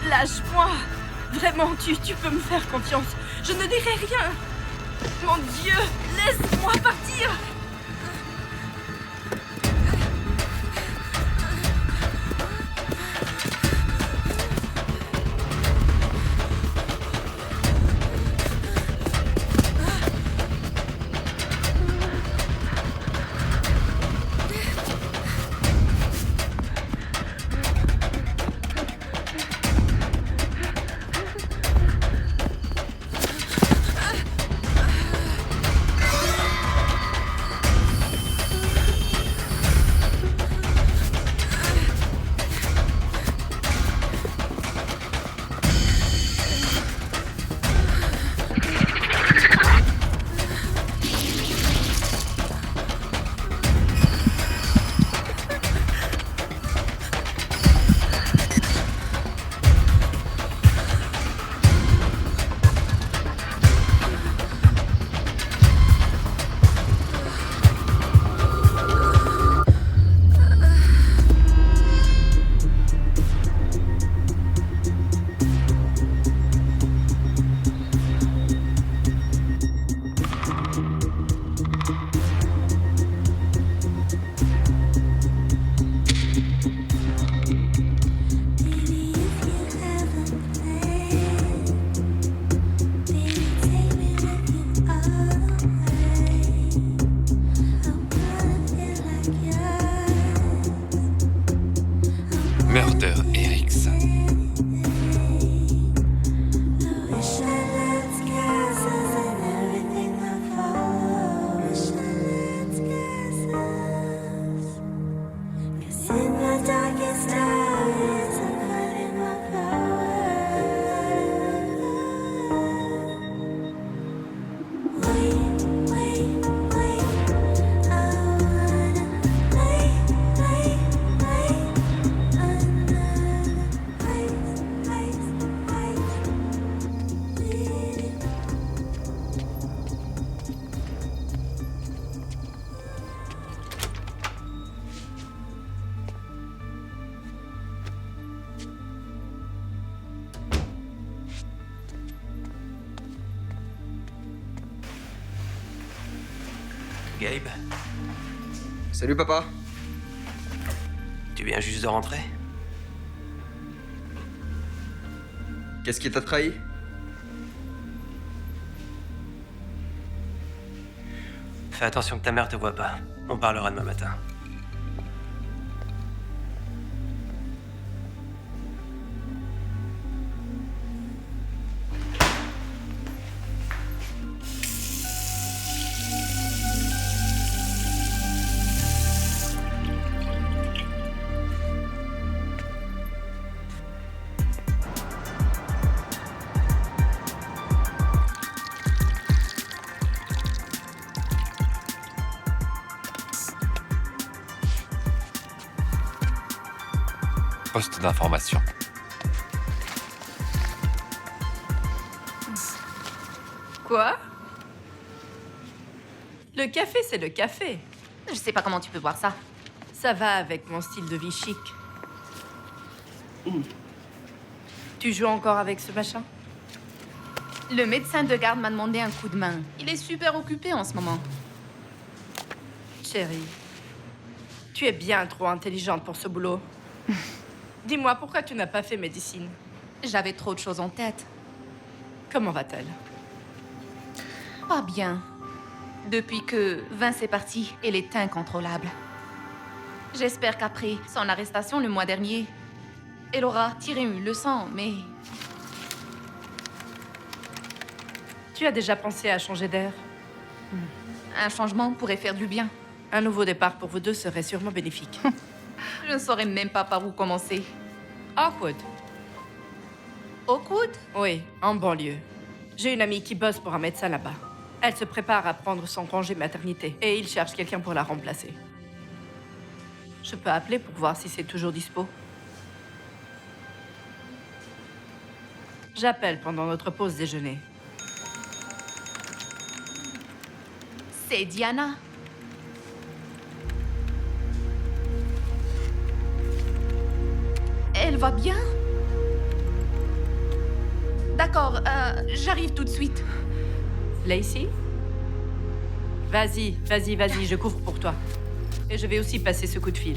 Lâche-moi! Vraiment, tu peux me faire confiance. Je ne dirai rien. Mon Dieu, laisse-moi partir! Murder Eric's. Gabe, Salut papa. tu viens juste de rentrer? Qu'est-ce qui t'a trahi? Fais attention que ta mère te voie pas. On parlera demain matin. Poste d'information. Quoi? Le café, c'est le café. Je sais pas comment tu peux voir ça. Ça va avec mon style de vie chic. Tu joues encore avec ce machin? Le médecin de garde m'a demandé un coup de main. Il est super occupé en ce moment. Chérie, tu es bien trop intelligente pour ce boulot. Dis-moi, pourquoi tu n'as pas fait médecine? J'avais trop de choses en tête. Comment va-t-elle? Pas bien. Depuis que Vince est parti, elle est incontrôlable. J'espère qu'après son arrestation le mois dernier, elle aura tiré une leçon, mais... Tu as déjà pensé à changer d'air? un changement pourrait faire du bien. Un nouveau départ pour vous deux serait sûrement bénéfique. Je ne saurais même pas par où commencer. Awkward. Awkward? Oui, en banlieue. J'ai une amie qui bosse pour un médecin là-bas. Elle se prépare à prendre son congé maternité et il cherche quelqu'un pour la remplacer. Je peux appeler pour voir si c'est toujours dispo. J'appelle pendant notre pause déjeuner. C'est Diana. Elle va bien? D'accord, j'arrive tout de suite. Lacey? Vas-y, je couvre pour toi. Et je vais aussi passer ce coup de fil.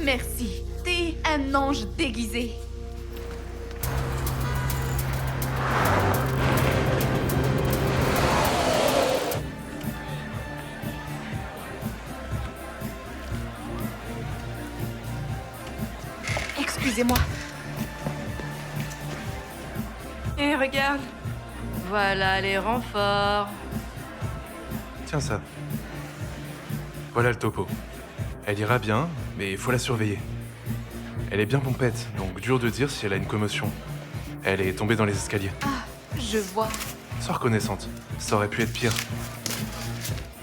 Merci. T'es un ange déguisé. Excusez-moi. Et regarde. Voilà les renforts. Tiens ça. Voilà le topo. Elle ira bien, mais il faut la surveiller. Elle est bien pompette, donc dur de dire si elle a une commotion. Elle est tombée dans les escaliers. Ah, je vois. Sois reconnaissante, ça aurait pu être pire.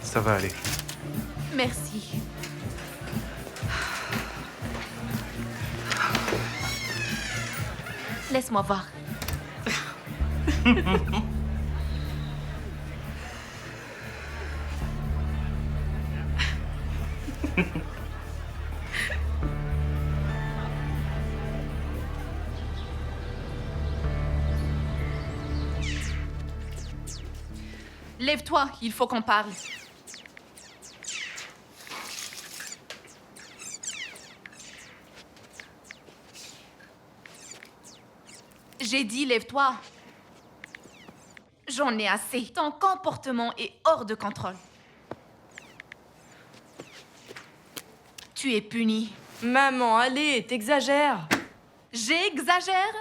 Ça va aller. Merci. Laisse-moi voir. Lève-toi, il faut qu'on parle. J'ai dit lève-toi. J'en ai assez. Ton comportement est hors de contrôle. Tu es puni. Maman, allez, t'exagères. J'exagère?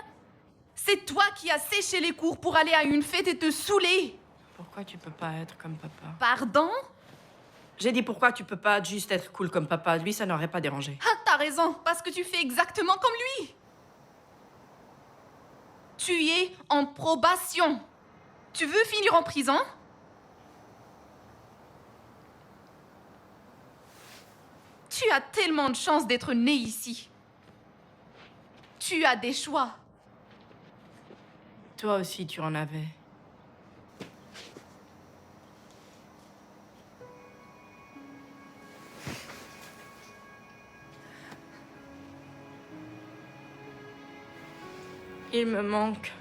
C'est toi qui as séché les cours pour aller à une fête et te saouler. Pourquoi tu peux pas être comme papa? Pardon? J'ai dit pourquoi tu peux pas juste être cool comme papa. Lui, ça n'aurait pas dérangé. Ah, t'as raison, parce que tu fais exactement comme lui. Tu es en probation. Tu veux finir en prison? Tu as tellement de chance d'être né ici. Tu as des choix. Toi aussi, tu en avais. Il me manque.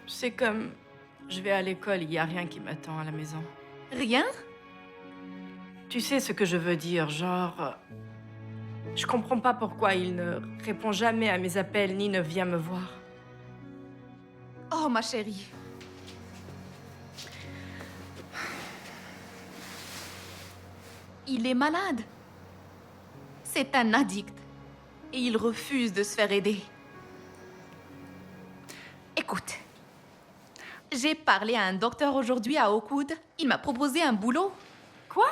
C'est comme... Je vais à l'école, il n'y a rien qui m'attend à la maison. Rien? Tu sais ce que je veux dire, genre... Je comprends pas pourquoi il ne répond jamais à mes appels ni ne vient me voir. Oh, ma chérie. Il est malade. C'est un addict. Et il refuse de se faire aider. Écoute. J'ai parlé à un docteur aujourd'hui à Oakwood. Il m'a proposé un boulot. Quoi?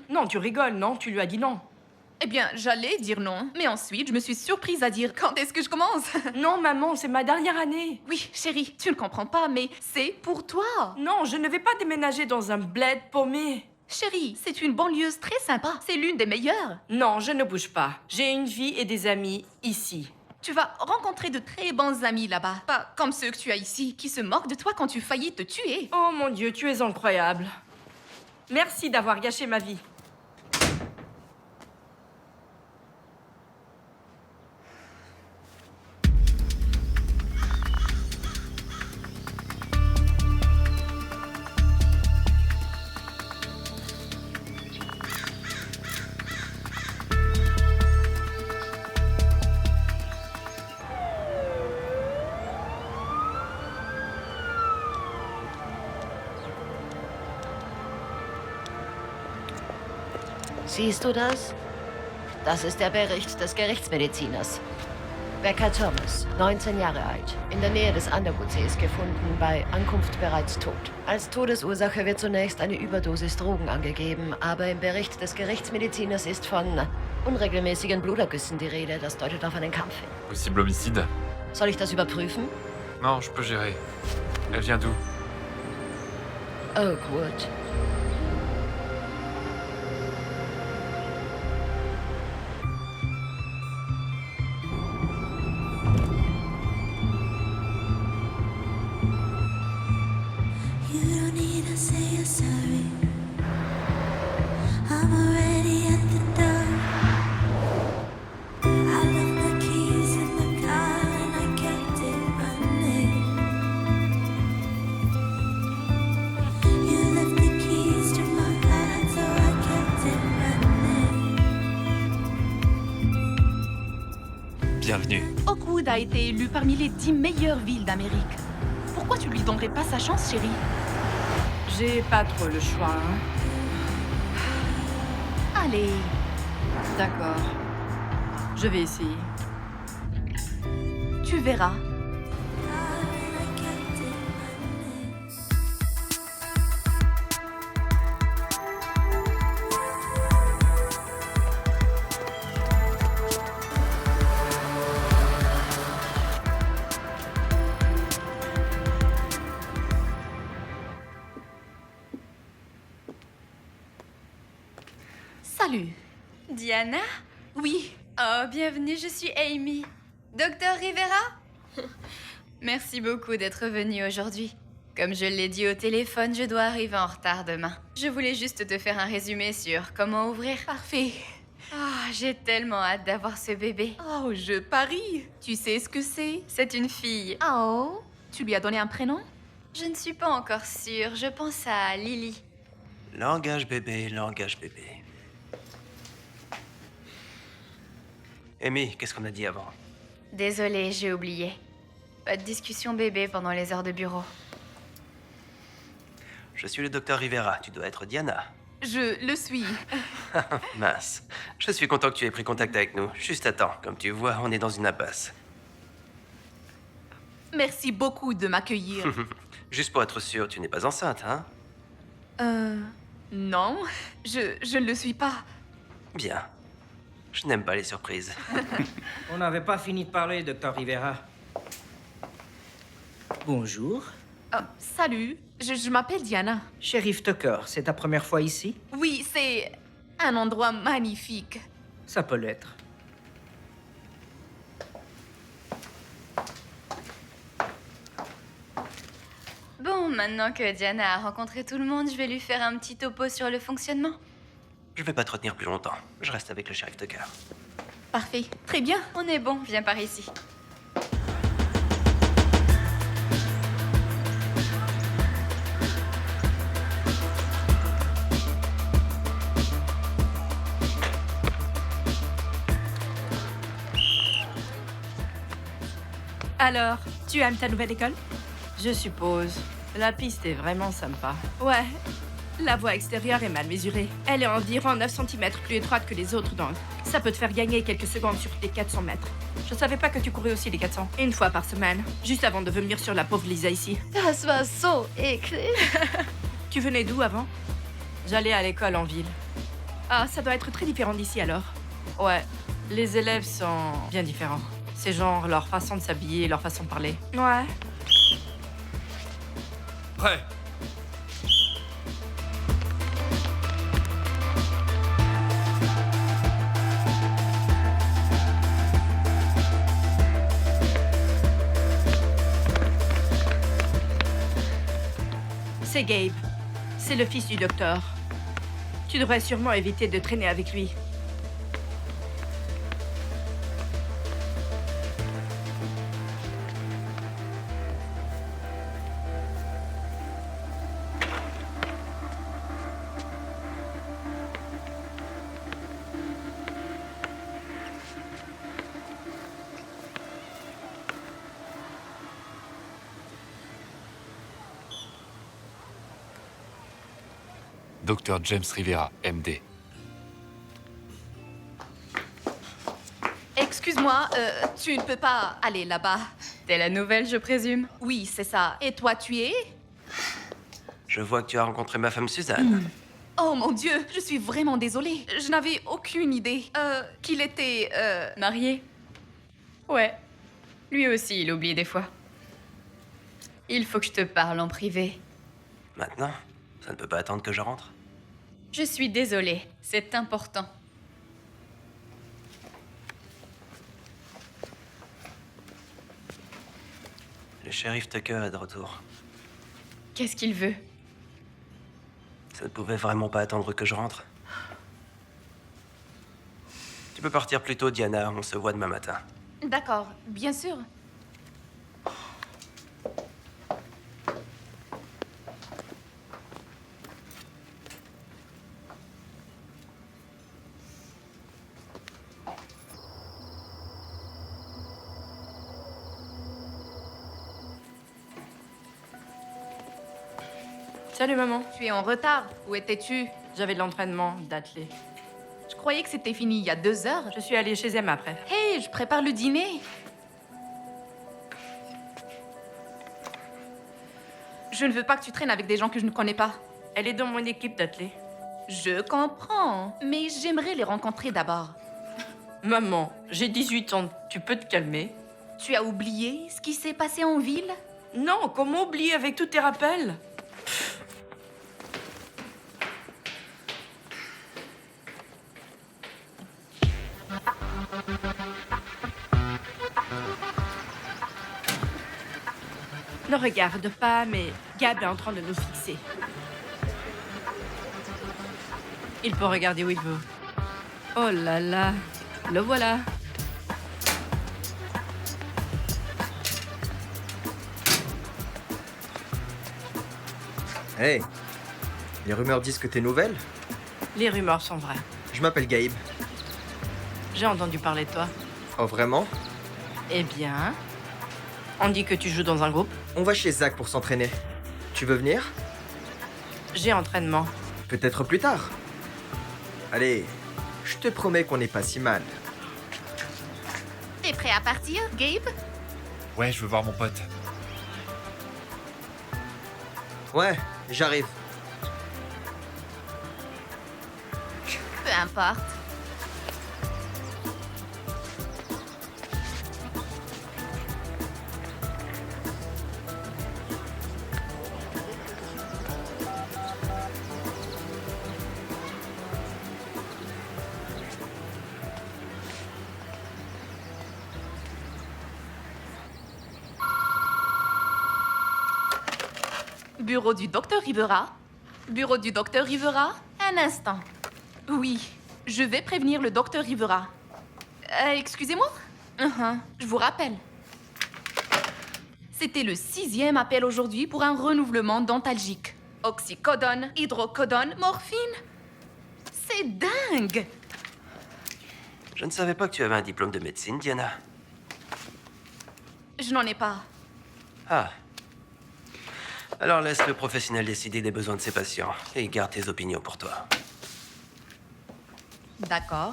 Non, tu rigoles, non? Tu lui as dit non. Eh bien, j'allais dire non. Mais ensuite, je me suis surprise à dire quand est-ce que je commence? Non, maman, c'est ma dernière année. Oui, chérie, tu ne comprends pas, mais c'est pour toi. Non, je ne vais pas déménager dans un bled paumé. Chérie, c'est une banlieue très sympa. C'est l'une des meilleures. Non, je ne bouge pas. J'ai une vie et des amis ici. Tu vas rencontrer de très bons amis là-bas. Pas comme ceux que tu as ici, qui se moquent de toi quand tu faillis te tuer. Oh mon Dieu, tu es incroyable. Merci d'avoir gâché ma vie. Siehst du das? Das ist der Bericht des Gerichtsmediziners. Becca Thomas, 19 Jahre alt, in der Nähe des Underwood-Sees gefunden, bei Ankunft bereits tot. Als Todesursache wird zunächst eine Überdosis Drogen angegeben, aber im Bericht des Gerichtsmediziners ist von unregelmäßigen Blutergüssen die Rede. Das deutet auf einen Kampf hin. Possible homicide? Soll ich das überprüfen? Non, je peux gérer. Elle vient d'où? Oakwood. You don't need to say you're sorry. bienvenue. Oakwood a été élu parmi les 10 meilleures villes d'Amérique. Pourquoi tu lui donnerais pas sa chance, chérie? J'ai pas trop le choix, hein. Allez. D'accord. Je vais essayer. Tu verras. Salut. Diana? Oui. Oh, bienvenue, je suis Amy. Docteur Rivera? Merci beaucoup d'être venue aujourd'hui. Comme je l'ai dit au téléphone, je dois arriver en retard demain. Je voulais juste te faire un résumé sur comment ouvrir. Parfait. Oh, j'ai tellement hâte d'avoir ce bébé. Oh, je parie. Tu sais ce que c'est? C'est une fille. Oh. Tu lui as donné un prénom? Je ne suis pas encore sûre, je pense à Lily. Langage bébé, langage bébé. Amy, qu'est-ce qu'on a dit avant? Désolée, j'ai oublié. Pas de discussion bébé pendant les heures de bureau. Je suis le docteur Rivera, tu dois être Diana. Je le suis. Mince. Je suis content que tu aies pris contact avec nous. Juste attends, comme tu vois, on est dans une impasse. Merci beaucoup de m'accueillir. Juste pour être sûr, tu n'es pas enceinte, hein? Non, je ne le suis pas. Bien. Je n'aime pas les surprises. On n'avait pas fini de parler, docteur Rivera. Bonjour. Salut, je m'appelle Diana. Shérif Tucker, c'est ta première fois ici? Oui, c'est un endroit magnifique. Ça peut l'être. Bon, maintenant que Diana a rencontré tout le monde, je vais lui faire un petit topo sur le fonctionnement. Je vais pas te retenir plus longtemps. Je reste avec le shérif Tucker. Parfait, très bien. On est bon, viens par ici. Alors, tu aimes ta nouvelle école? Je suppose. La piste est vraiment sympa. Ouais. La voie extérieure est mal mesurée. Elle est environ 9 cm plus étroite que les autres, donc ça peut te faire gagner quelques secondes sur les 400 mètres. Je savais pas que tu courais aussi les 400. Une fois par semaine, juste avant de venir sur la pauvre Lisa ici. Das war so eklig. Tu venais d'où avant? J'allais à l'école en ville. Ah, ça doit être très différent d'ici alors. Ouais, les élèves sont bien différents. C'est genre leur façon de s'habiller, leur façon de parler. Ouais. Prêt. C'est Gabe. C'est le fils du docteur. Tu devrais sûrement éviter de traîner avec lui. Docteur James Rivera, MD. Excuse-moi, tu ne peux pas aller là-bas. T'es la nouvelle, je présume? Oui, c'est ça. Et toi, tu es? Je vois que tu as rencontré ma femme Suzanne. Oh mon Dieu, je suis vraiment désolée. Je n'avais aucune idée qu'il était... Marié? Ouais. Lui aussi, il oublie des fois. Il faut que je te parle en privé. Maintenant, ça ne peut pas attendre que je rentre. Je suis désolée, c'est important. Le shérif Tucker est de retour. Qu'est-ce qu'il veut? Ça ne pouvait vraiment pas attendre que je rentre. Tu peux partir plus tôt, Diana. On se voit demain matin. D'accord, bien sûr. Salut, maman. Tu es en retard. Où étais-tu? J'avais de l'entraînement d'athlée. Je croyais que c'était fini il y a 2 heures. Je suis allée chez Emma après. Hey, je prépare le dîner. Je ne veux pas que tu traînes avec des gens que je ne connais pas. Elle est dans mon équipe d'athlée. Je comprends, mais j'aimerais les rencontrer d'abord. Maman, j'ai 18 ans. Tu peux te calmer? Tu as oublié ce qui s'est passé en ville? Non, comment oublier avec tous tes rappels? Ne regarde pas, mais Gab est en train de nous fixer. Il peut regarder où il veut. Oh là là, le voilà. Hey, les rumeurs disent que t'es nouvelle? Les rumeurs sont vraies. Je m'appelle Gabe. J'ai entendu parler de toi. Oh, vraiment? Eh bien, on dit que tu joues dans un groupe. On va chez Zach pour s'entraîner. Tu veux venir? J'ai entraînement. Peut-être plus tard. Allez, je te promets qu'on n'est pas si mal. T'es prêt à partir, Gabe? Ouais, je veux voir mon pote. Ouais, j'arrive. Peu importe. Bureau du docteur Rivera. Bureau du docteur Rivera. Un instant. Oui, je vais prévenir le docteur Rivera. Excusez-moi? Je vous rappelle. C'était le 6e appel aujourd'hui pour un renouvellement dentalgique. Oxycodone, hydrocodone, morphine. C'est dingue! Je ne savais pas que tu avais un diplôme de médecine, Diana. Je n'en ai pas. Ah. Alors laisse le professionnel décider des besoins de ses patients et garde tes opinions pour toi. D'accord.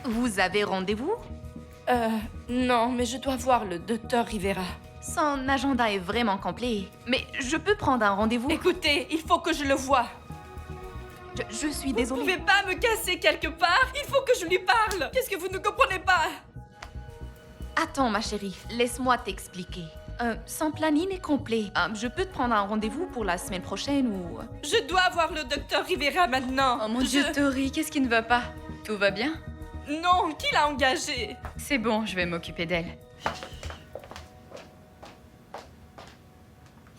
Vous avez rendez-vous? Non, mais je dois voir le docteur Rivera. Son agenda est vraiment complet. Mais je peux prendre un rendez-vous? Écoutez, il faut que je le voie. Je suis Vous désolée. pouvez pas me casser quelque part? Il faut que je lui parle. Qu'est-ce que vous ne comprenez pas? Attends, ma chérie, laisse-moi t'expliquer. Son planning est complet. Je peux te prendre un rendez-vous pour la semaine prochaine ou... Je dois voir le docteur Rivera maintenant. Oh mon Dieu, Tori, qu'est-ce qui ne va pas? Tout va bien? Non, qui l'a engagée? C'est bon, je vais m'occuper d'elle.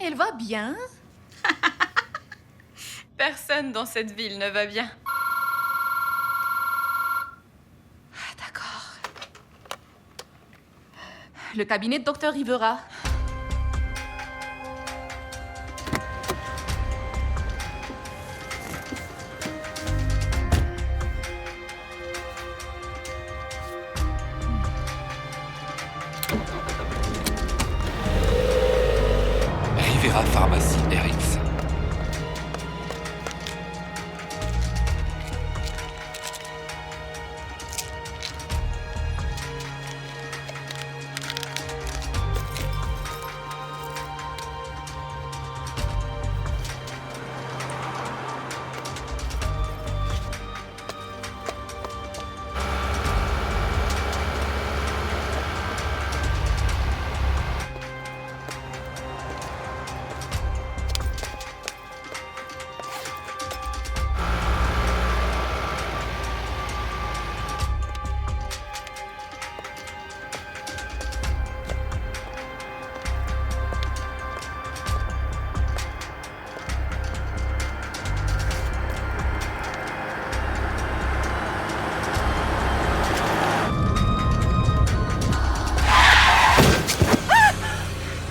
Elle va bien? Personne dans cette ville ne va bien. D'accord. Le cabinet de docteur Rivera. Rivera Pharmacie RX.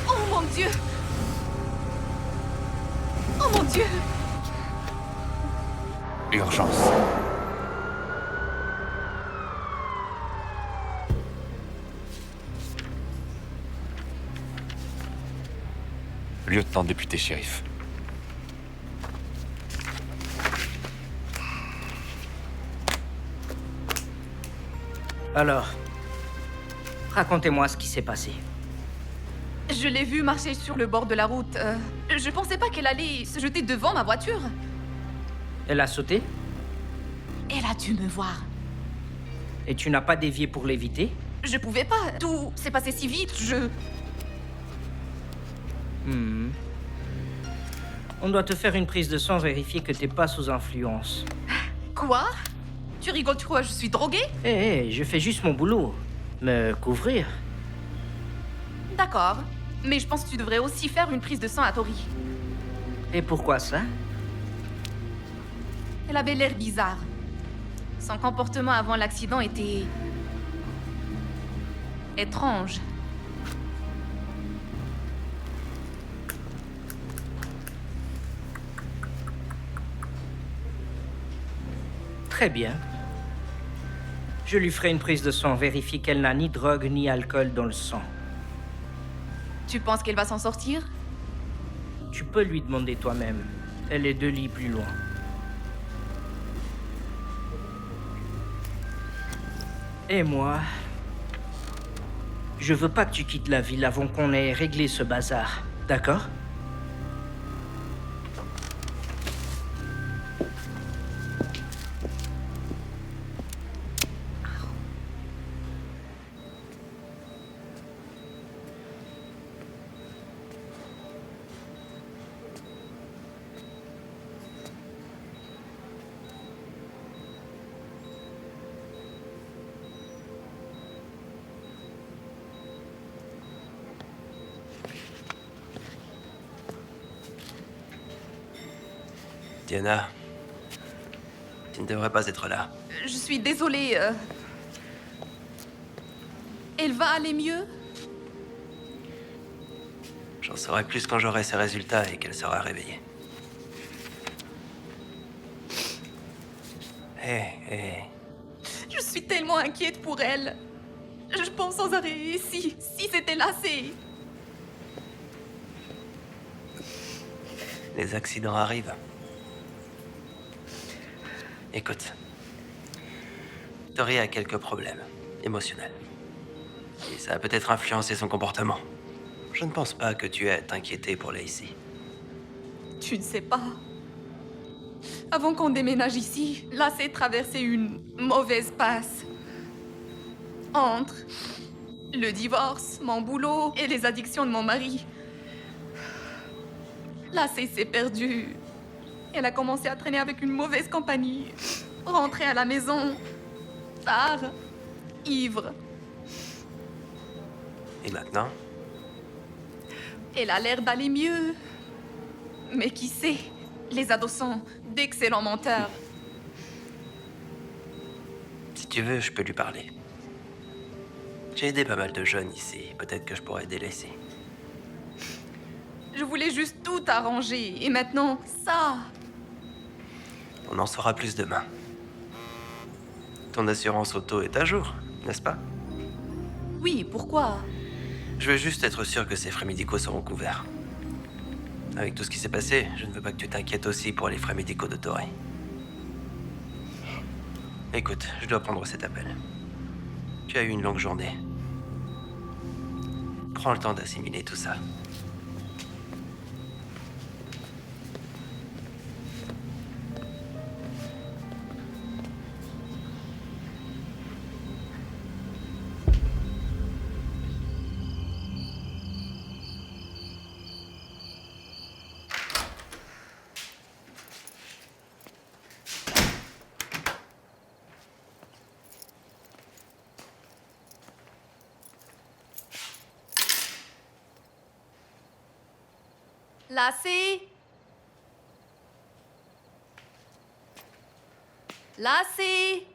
Oh mon Dieu! Oh mon Dieu! Urgence. lieutenant député shérif. Alors, racontez-moi ce qui s'est passé. Je l'ai vue marcher sur le bord de la route. Je pensais pas qu'elle allait se jeter devant ma voiture. Elle a sauté Elle a dû me voir. et tu n'as pas dévié pour l'éviter? Je pouvais pas. Tout s'est passé si vite. Hmm. On doit te faire une prise de sang, vérifier que t'es pas sous influence. Quoi? Tu rigoles, tu crois que je suis droguée? Hé, je fais juste mon boulot. Me couvrir. D'accord. Mais je pense que tu devrais aussi faire une prise de sang à Tori. Et pourquoi ça? Elle avait l'air bizarre. Son comportement avant l'accident était... étrange. Très bien. Je lui ferai une prise de sang, vérifier qu'elle n'a ni drogue ni alcool dans le sang. Tu penses qu'elle va s'en sortir? Tu peux lui demander toi-même. Elle est 2 lits plus loin. Et moi, je veux pas que tu quittes la ville avant qu'on ait réglé ce bazar, d'accord? Diana, tu ne devrais pas être là. Je suis désolée. Elle va aller mieux? J'en saurai plus quand j'aurai ses résultats et qu'elle sera réveillée. Hé. Je suis tellement inquiète pour elle. Je pense sans arrêt, si c'était lassé. Les accidents arrivent. Écoute, Tori a quelques problèmes émotionnels. Et ça a peut-être influencé son comportement. Je ne pense pas que tu aies à t'inquiéter pour Lacey. Tu ne sais pas. Avant qu'on déménage ici, Lacey traversait une mauvaise passe. Entre le divorce, mon boulot et les addictions de mon mari. Lacey s'est perdue. Elle a commencé à traîner avec une mauvaise compagnie. Rentrer à la maison tard, ivre. Et maintenant? Elle a l'air d'aller mieux. Mais qui sait? Les ados sont d'excellents menteurs. Si tu veux, je peux lui parler. J'ai aidé pas mal de jeunes ici. Peut-être que je pourrais aider Lacey. Je voulais juste tout arranger. Et maintenant, ça. On en saura plus demain. Ton assurance auto est à jour, n'est-ce pas? Oui, pourquoi? Je veux juste être sûr que ses frais médicaux seront couverts. Avec tout ce qui s'est passé, je ne veux pas que tu t'inquiètes aussi pour les frais médicaux de Tori. Écoute, je dois prendre cet appel. Tu as eu une longue journée. Prends le temps d'assimiler tout ça. Lacey? Lacey?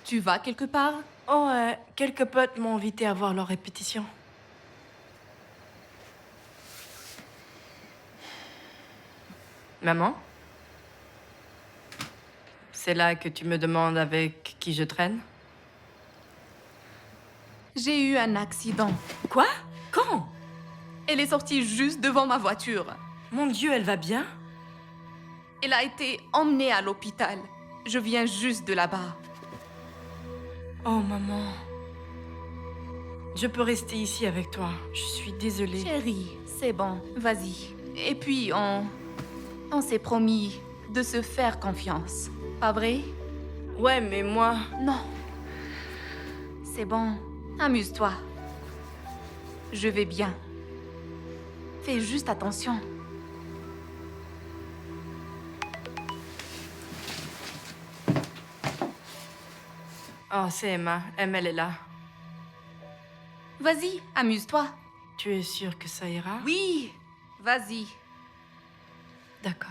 Tu vas quelque part? Oh, quelques potes m'ont invité à voir leur répétition. Maman? C'est là que tu me demandes avec qui je traîne? J'ai eu un accident. Quoi? Quand? Elle est sortie juste devant ma voiture. Mon Dieu, elle va bien? Elle a été emmenée à l'hôpital. Je viens juste de là-bas. Oh, maman. Je peux rester ici avec toi. Je suis désolée. Chérie, c'est bon, vas-y. Et puis, on s'est promis de se faire confiance. Pas vrai? Ouais, mais moi... Non. C'est bon, amuse-toi. Je vais bien. Fais juste attention. Oh, c'est Emma. Elle est là. Vas-y, amuse-toi. Tu es sûre que ça ira? Oui, vas-y. D'accord.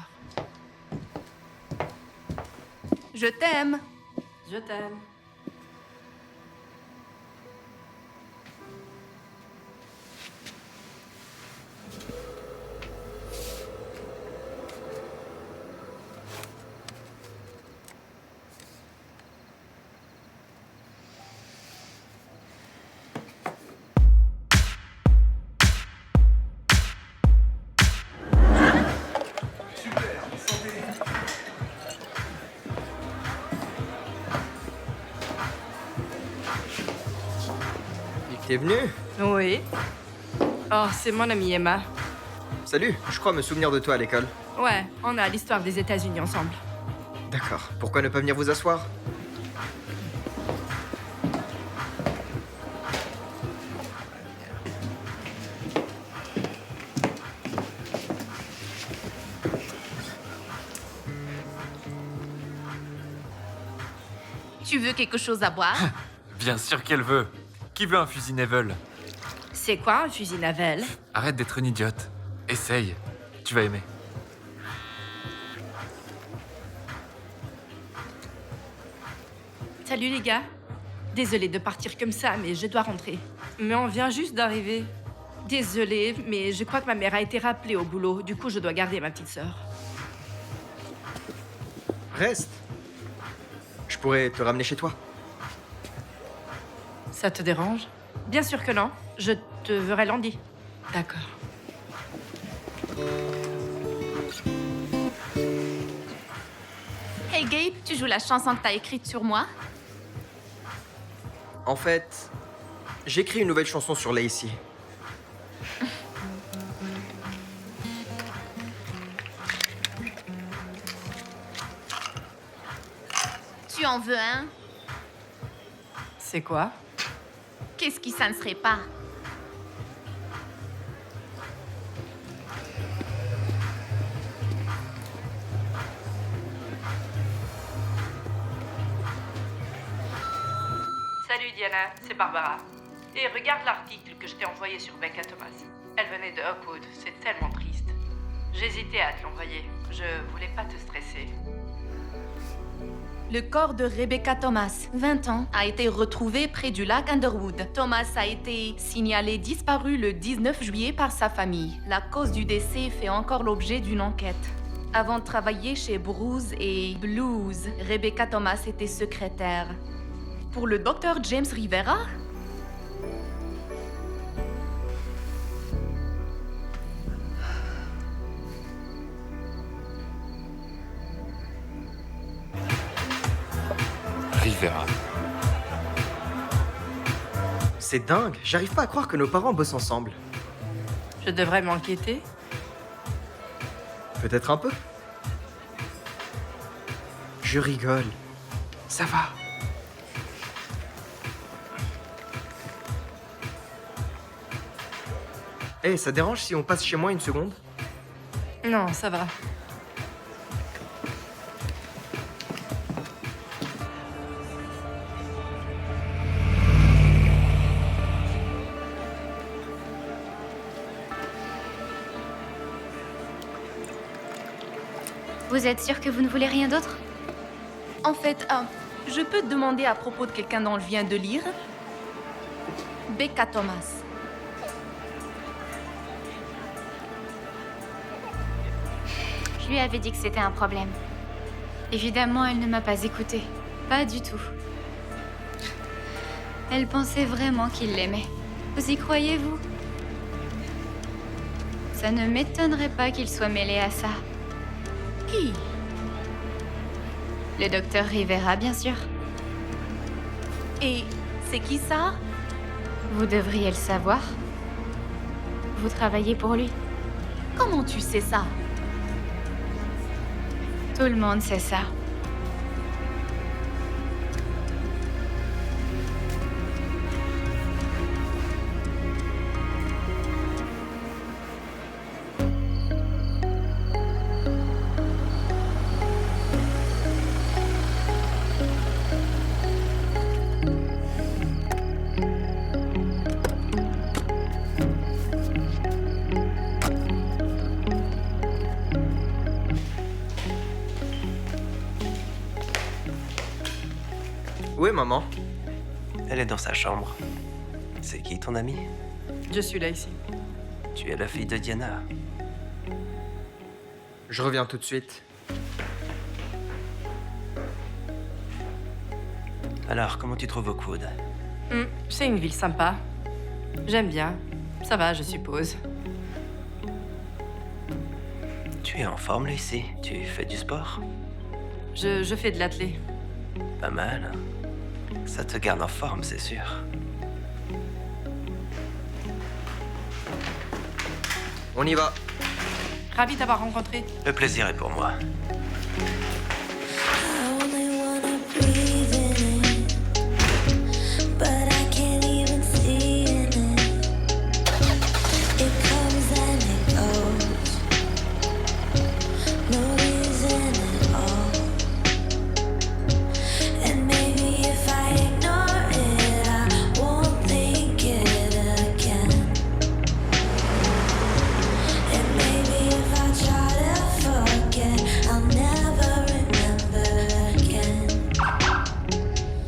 Je t'aime. Je t'aime. T'es venu? Oui. Oh, c'est mon amie Emma. Salut, je crois me souvenir de toi à l'école. Ouais, on a l'histoire des États-Unis ensemble. D'accord, pourquoi ne pas venir vous asseoir? Tu veux quelque chose à boire? Bien sûr qu'elle veut. Qui veut un fusil Neville? C'est quoi un fusil navel? Arrête d'être une idiote. Essaye. Tu vas aimer. Salut les gars. Désolée de partir comme ça, mais je dois rentrer. Mais on vient juste d'arriver. Désolée, mais je crois que ma mère a été rappelée au boulot. Du coup, je dois garder ma petite sœur. Reste. Je pourrais te ramener chez toi. Ça te dérange? Bien sûr que non. Je te verrai lundi. D'accord. Hey Gabe, tu joues la chanson que t'as écrite sur moi? En fait, j'écris une nouvelle chanson sur Lacey. Tu en veux un? C'est quoi? Qu'est-ce qui ça ne serait pas? Salut Diana, c'est Barbara. Et regarde l'article que je t'ai envoyé sur Becca Thomas. Elle venait de Oakwood, c'est tellement triste. J'hésitais à te l'envoyer. Je voulais pas te stresser. Le corps de Rebecca Thomas, 20 ans, a été retrouvé près du lac Underwood. Thomas a été signalé disparu le 19 juillet par sa famille. La cause du décès fait encore l'objet d'une enquête. Avant de travailler chez Bruce et Blues, Rebecca Thomas était secrétaire. Pour le docteur James Rivera? Rivera. C'est dingue, j'arrive pas à croire que nos parents bossent ensemble. Je devrais m'inquiéter? Peut-être un peu. Je rigole. Ça va. Hé, ça dérange si on passe chez moi une seconde? Non, ça va. Vous êtes sûr que vous ne voulez rien d'autre? En fait, je peux te demander à propos de quelqu'un dont je viens de lire? Becca Thomas. lui avais dit que c'était un problème. Évidemment, elle ne m'a pas écoutée. Pas du tout. Elle pensait vraiment qu'il l'aimait. Vous y croyez-vous? Ça ne m'étonnerait pas qu'il soit mêlé à ça. Qui? Le docteur Rivera, bien sûr. Et c'est qui ça? Vous devriez le savoir. Vous travaillez pour lui. Comment tu sais ça? Tout le monde sait ça. Où est maman? Elle est dans sa chambre. C'est qui ton ami? Je suis là ici. Tu es la fille de Diana. Je reviens tout de suite. Alors, comment tu trouves Oakwood? C'est une ville sympa. J'aime bien. Ça va, je suppose. Tu es en forme, Lucy? Tu fais du sport? Je fais de l'athlé. Pas mal. Ça te garde en forme, c'est sûr. On y va. Ravi d'avoir rencontré. Le plaisir est pour moi.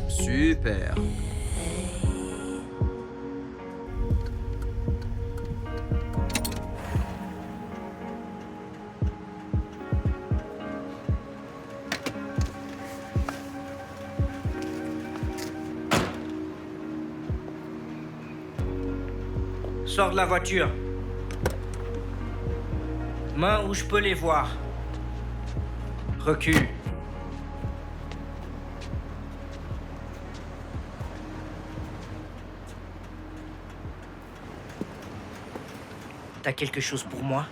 Super. Sors de la voiture. Main où je peux les voir. Recule. T'as quelque chose pour moi?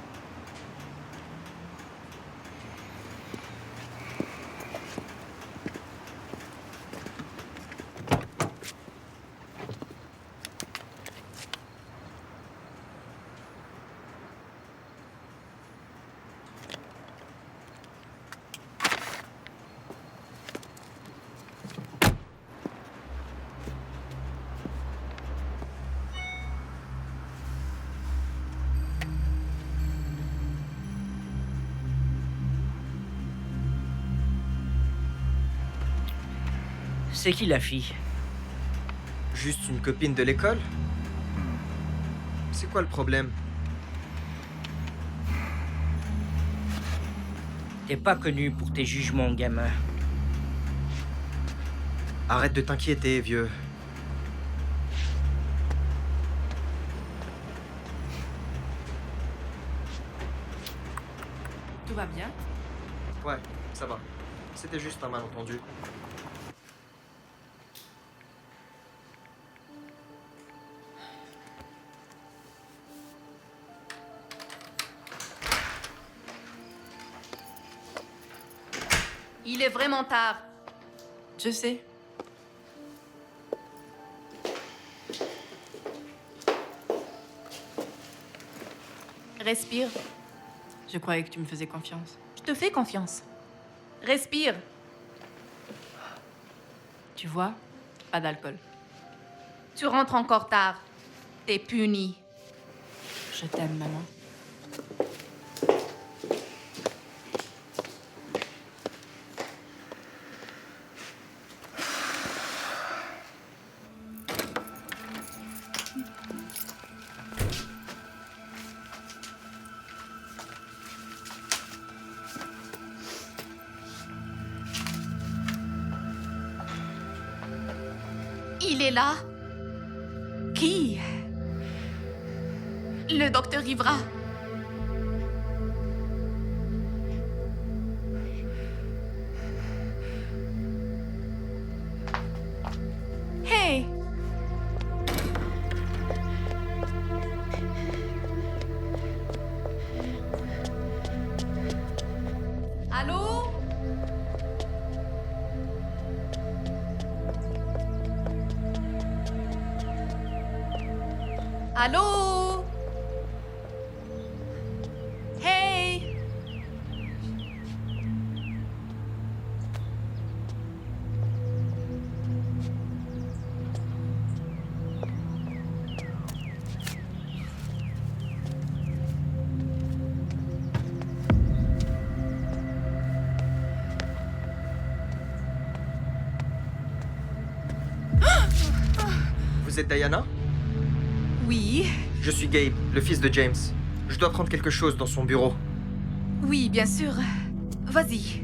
C'est qui la fille? Juste une copine de l'école? C'est quoi le problème? T'es pas connu pour tes jugements, gamin. Arrête de t'inquiéter, vieux. Tout va bien? Ouais, ça va. C'était juste un malentendu. Il est vraiment tard. Je sais. Respire. Je croyais que tu me faisais confiance. Je te fais confiance. Respire. Tu vois? Pas d'alcool. Tu rentres encore tard. T'es puni. Je t'aime, maman. Il est là. Qui? Le docteur Rivera. Hey! Allô? Allô? Hey! Vous êtes Diana? Oui, Je suis Gabe, le fils de James. Je dois prendre quelque chose dans son bureau. oui, bien sûr. Vas-y.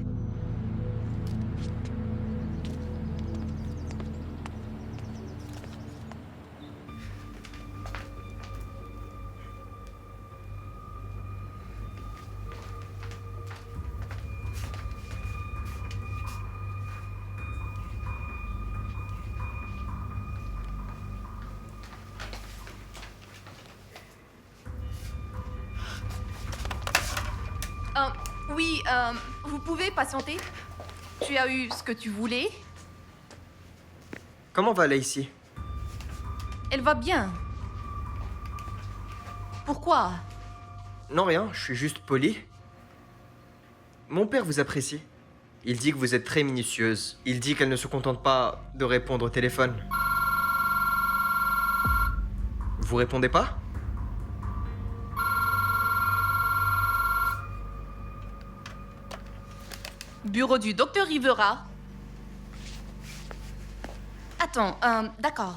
Oui, vous pouvez patienter? Tu as eu ce que tu voulais? Comment va Lacey? Elle va bien. Pourquoi? Non, rien, je suis juste poli. Mon père vous apprécie. Il dit que vous êtes très minutieuse. Il dit qu'elle ne se contente pas de répondre au téléphone. Vous répondez pas? Bureau du docteur Rivera. Attends, d'accord.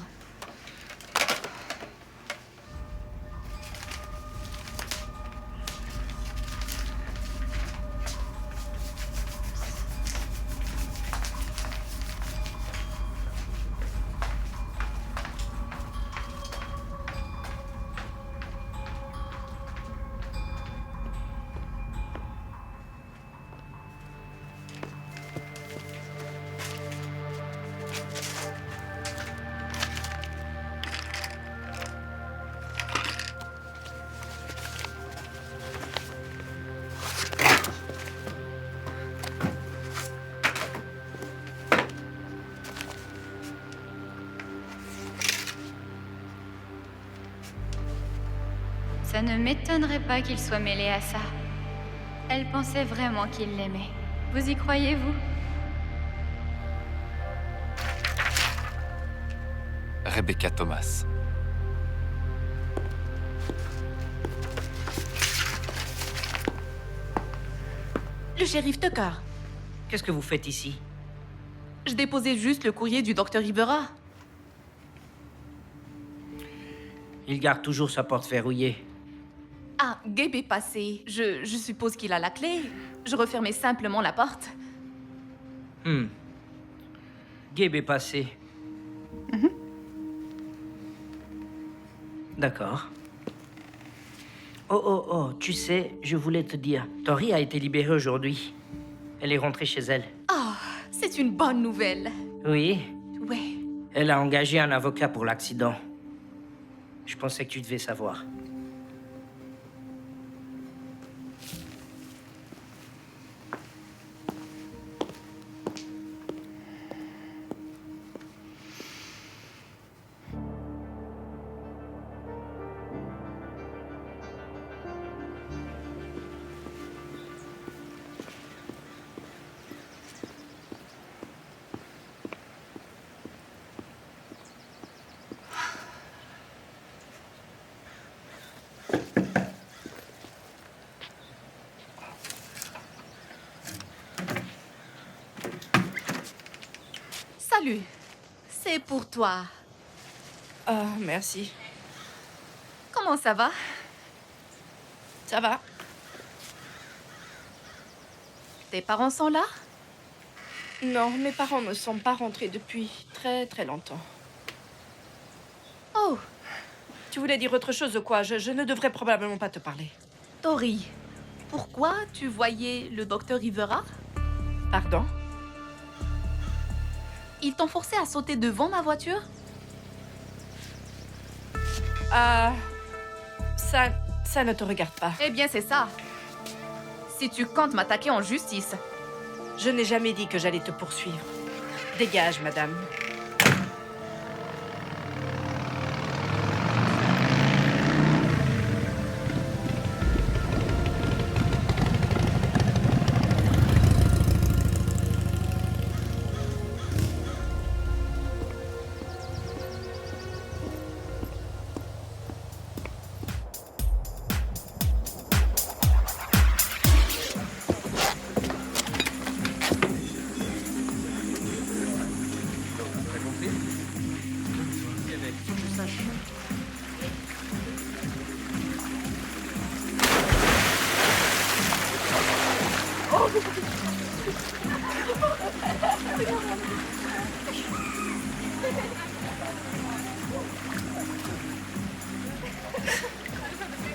Ça ne m'étonnerait pas qu'il soit mêlé à ça. Elle pensait vraiment qu'il l'aimait. Vous y croyez-vous? Rebecca Thomas. Le shérif Tucker. Qu'est-ce que vous faites ici? Je déposais juste le courrier du docteur Rivera. Il garde toujours sa porte verrouillée. Ah, Gabe est passé. Je suppose qu'il a la clé. Je refermais simplement la porte. Gabe est passé. D'accord. Oh, tu sais, je voulais te dire, Tori a été libérée aujourd'hui. Elle est rentrée chez elle. Ah, c'est une bonne nouvelle. Oui, Ouais. elle a engagé un avocat pour l'accident. Je pensais que tu devais savoir. Salut. C'est pour toi. Ah, merci. Comment ça va? Ça va? Tes parents sont là? Non, mes parents ne sont pas rentrés depuis très très longtemps. Oh, Tu voulais dire autre chose ou quoi? Je ne devrais probablement pas te parler. Tori, pourquoi tu voyais le docteur Rivera? Pardon? Ils t'ont forcé à sauter devant ma voiture? Ça ne te regarde pas. Eh bien, c'est ça. Si tu comptes m'attaquer en justice. Je n'ai jamais dit que j'allais te poursuivre. Dégage, madame.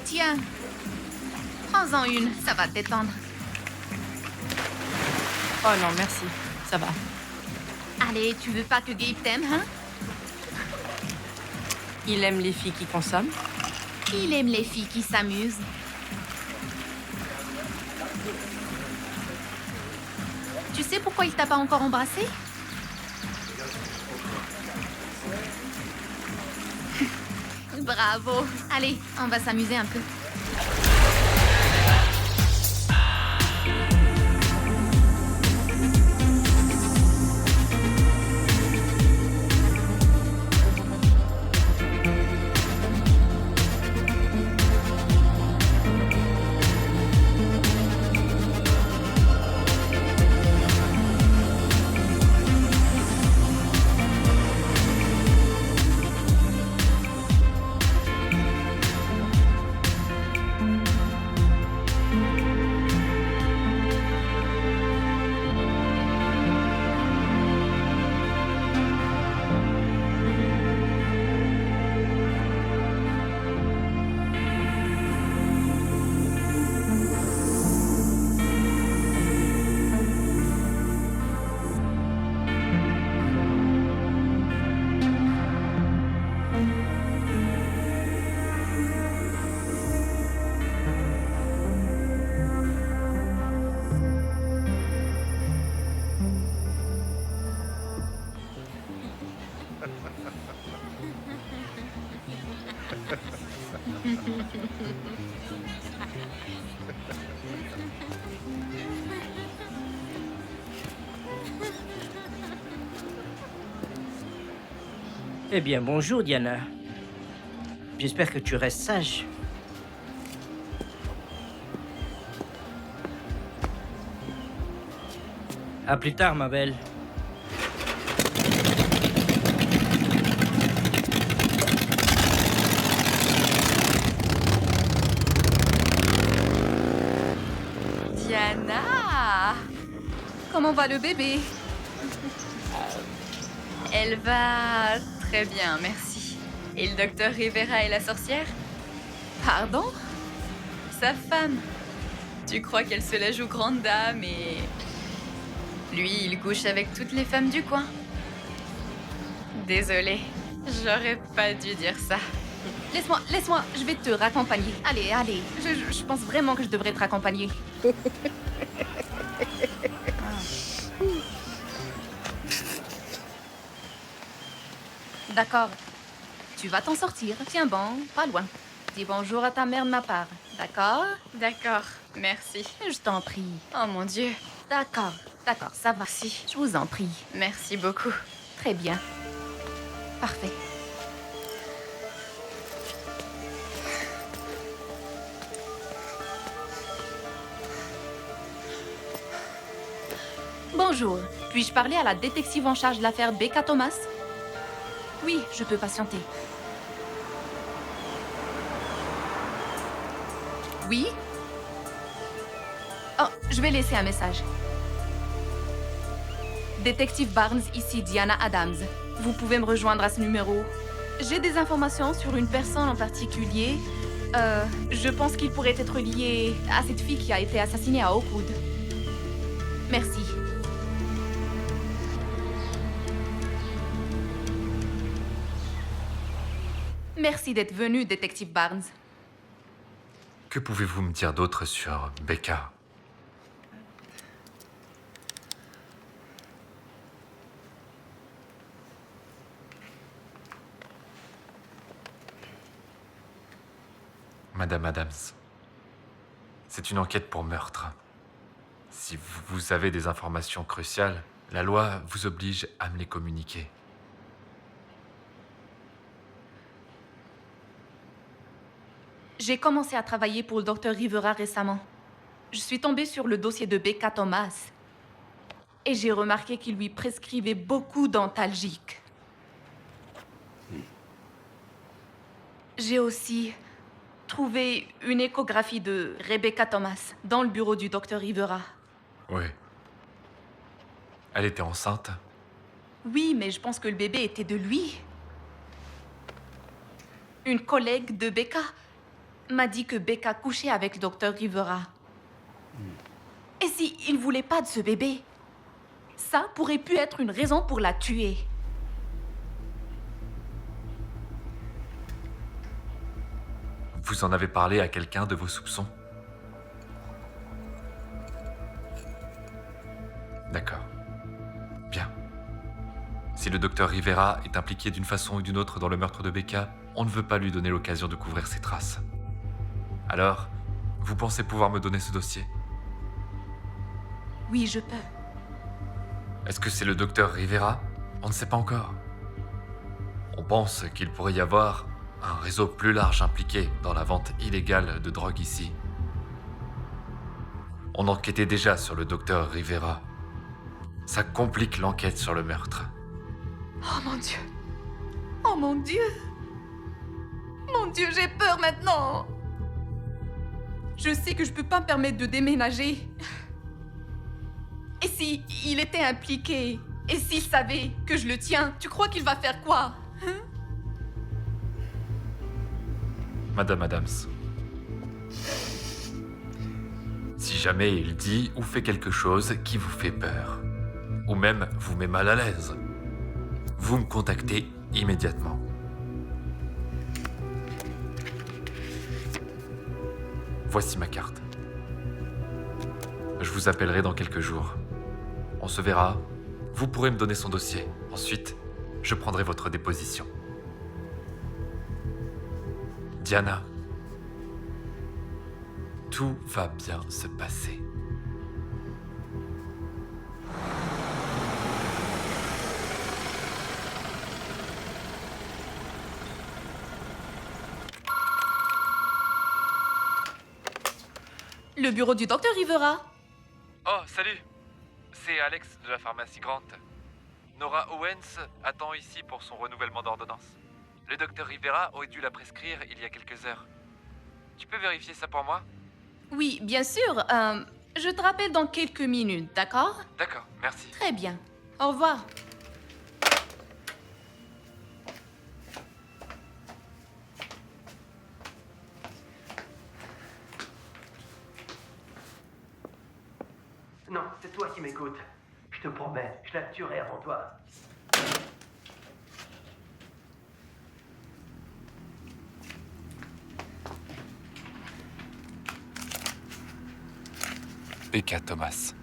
Tiens, prends-en une, ça va te détendre. Oh non, merci. Ça va. Allez, tu veux pas que Gabe t'aime, hein? Il aime les filles qui consomment. Il aime les filles qui s'amusent. Tu sais pourquoi il t'a pas encore embrassé? Bravo. Allez, on va s'amuser un peu. Eh bien, bonjour, Diana. J'espère que tu restes sage. À plus tard, ma belle. Diana! Comment va le bébé? Elle va très bien, merci. Et le docteur Rivera et la sorcière? Pardon? Sa femme. Tu crois qu'elle se la joue grande dame et... Lui, il couche avec toutes les femmes du coin. Désolée, j'aurais pas dû dire ça. Laisse-moi, je vais te raccompagner. Allez, allez. Je pense vraiment que je devrais te raccompagner. D'accord. Tu vas t'en sortir. Tiens bon, pas loin. Dis bonjour à ta mère de ma part. D'accord? D'accord, merci. Je t'en prie. Oh mon Dieu, D'accord, ça va. si. Je vous en prie. Merci beaucoup. Très bien. Parfait. Bonjour. Puis-je parler à la détective en charge de l'affaire Becca Thomas? Oui, je peux patienter. Oui? Oh, je vais laisser un message. Détective Barnes, ici Diana Adams. Vous pouvez me rejoindre à ce numéro J'ai des informations sur une personne en particulier. Je pense qu'il pourrait être lié à cette fille qui a été assassinée à Oakwood. Merci. Merci d'être venu, détective Barnes. Que pouvez-vous me dire d'autre sur Becca? Madame Adams, c'est une enquête pour meurtre. Si vous avez des informations cruciales, la loi vous oblige à me les communiquer. J'ai commencé à travailler pour le Dr Rivera récemment. Je suis tombée sur le dossier de Becca Thomas. Et j'ai remarqué qu'il lui prescrivait beaucoup d'antalgiques. J'ai aussi trouvé une échographie de Rebecca Thomas dans le bureau du Dr Rivera. Oui. Elle était enceinte? Oui, mais je pense que le bébé était de lui. Une collègue de Becca m'a dit que Becca couchait avec le Dr Rivera. Et si il voulait pas de ce bébé, ça pourrait pu être une raison pour la tuer. Vous en avez parlé à quelqu'un de vos soupçons? D'accord. Bien. Si le docteur Rivera est impliqué d'une façon ou d'une autre dans le meurtre de Becca, on ne veut pas lui donner l'occasion de couvrir ses traces. Alors, vous pensez pouvoir me donner ce dossier? Oui, je peux. Est-ce que c'est le docteur Rivera? On ne sait pas encore. On pense qu'il pourrait y avoir un réseau plus large impliqué dans la vente illégale de drogue ici. On enquêtait déjà sur le docteur Rivera. Ça complique l'enquête sur le meurtre. Oh mon Dieu! Oh mon Dieu! Mon Dieu, j'ai peur maintenant! Je sais que je peux pas me permettre de déménager. Et si il était impliqué? Et s'il savait que je le tiens, tu crois qu'il va faire quoi? Hein? Madame Adams. Si jamais il dit ou fait quelque chose qui vous fait peur, ou même vous met mal à l'aise, vous me contactez immédiatement. Voici ma carte. Je vous appellerai dans quelques jours. On se verra. Vous pourrez me donner son dossier. Ensuite, je prendrai votre déposition. Diana, tout va bien se passer. Le bureau du docteur Rivera. Oh, salut. C'est Alex de la pharmacie Grant. Nora Owens attend ici pour son renouvellement d'ordonnance. Le docteur Rivera aurait dû la prescrire il y a quelques heures. Tu peux vérifier ça pour moi? Oui, bien sûr. Je te rappelle dans quelques minutes, d'accord? D'accord, merci. Très bien. Au revoir. Non, c'est toi qui m'écoutes. Je te promets, je la tuerai avant toi. Becca Thomas.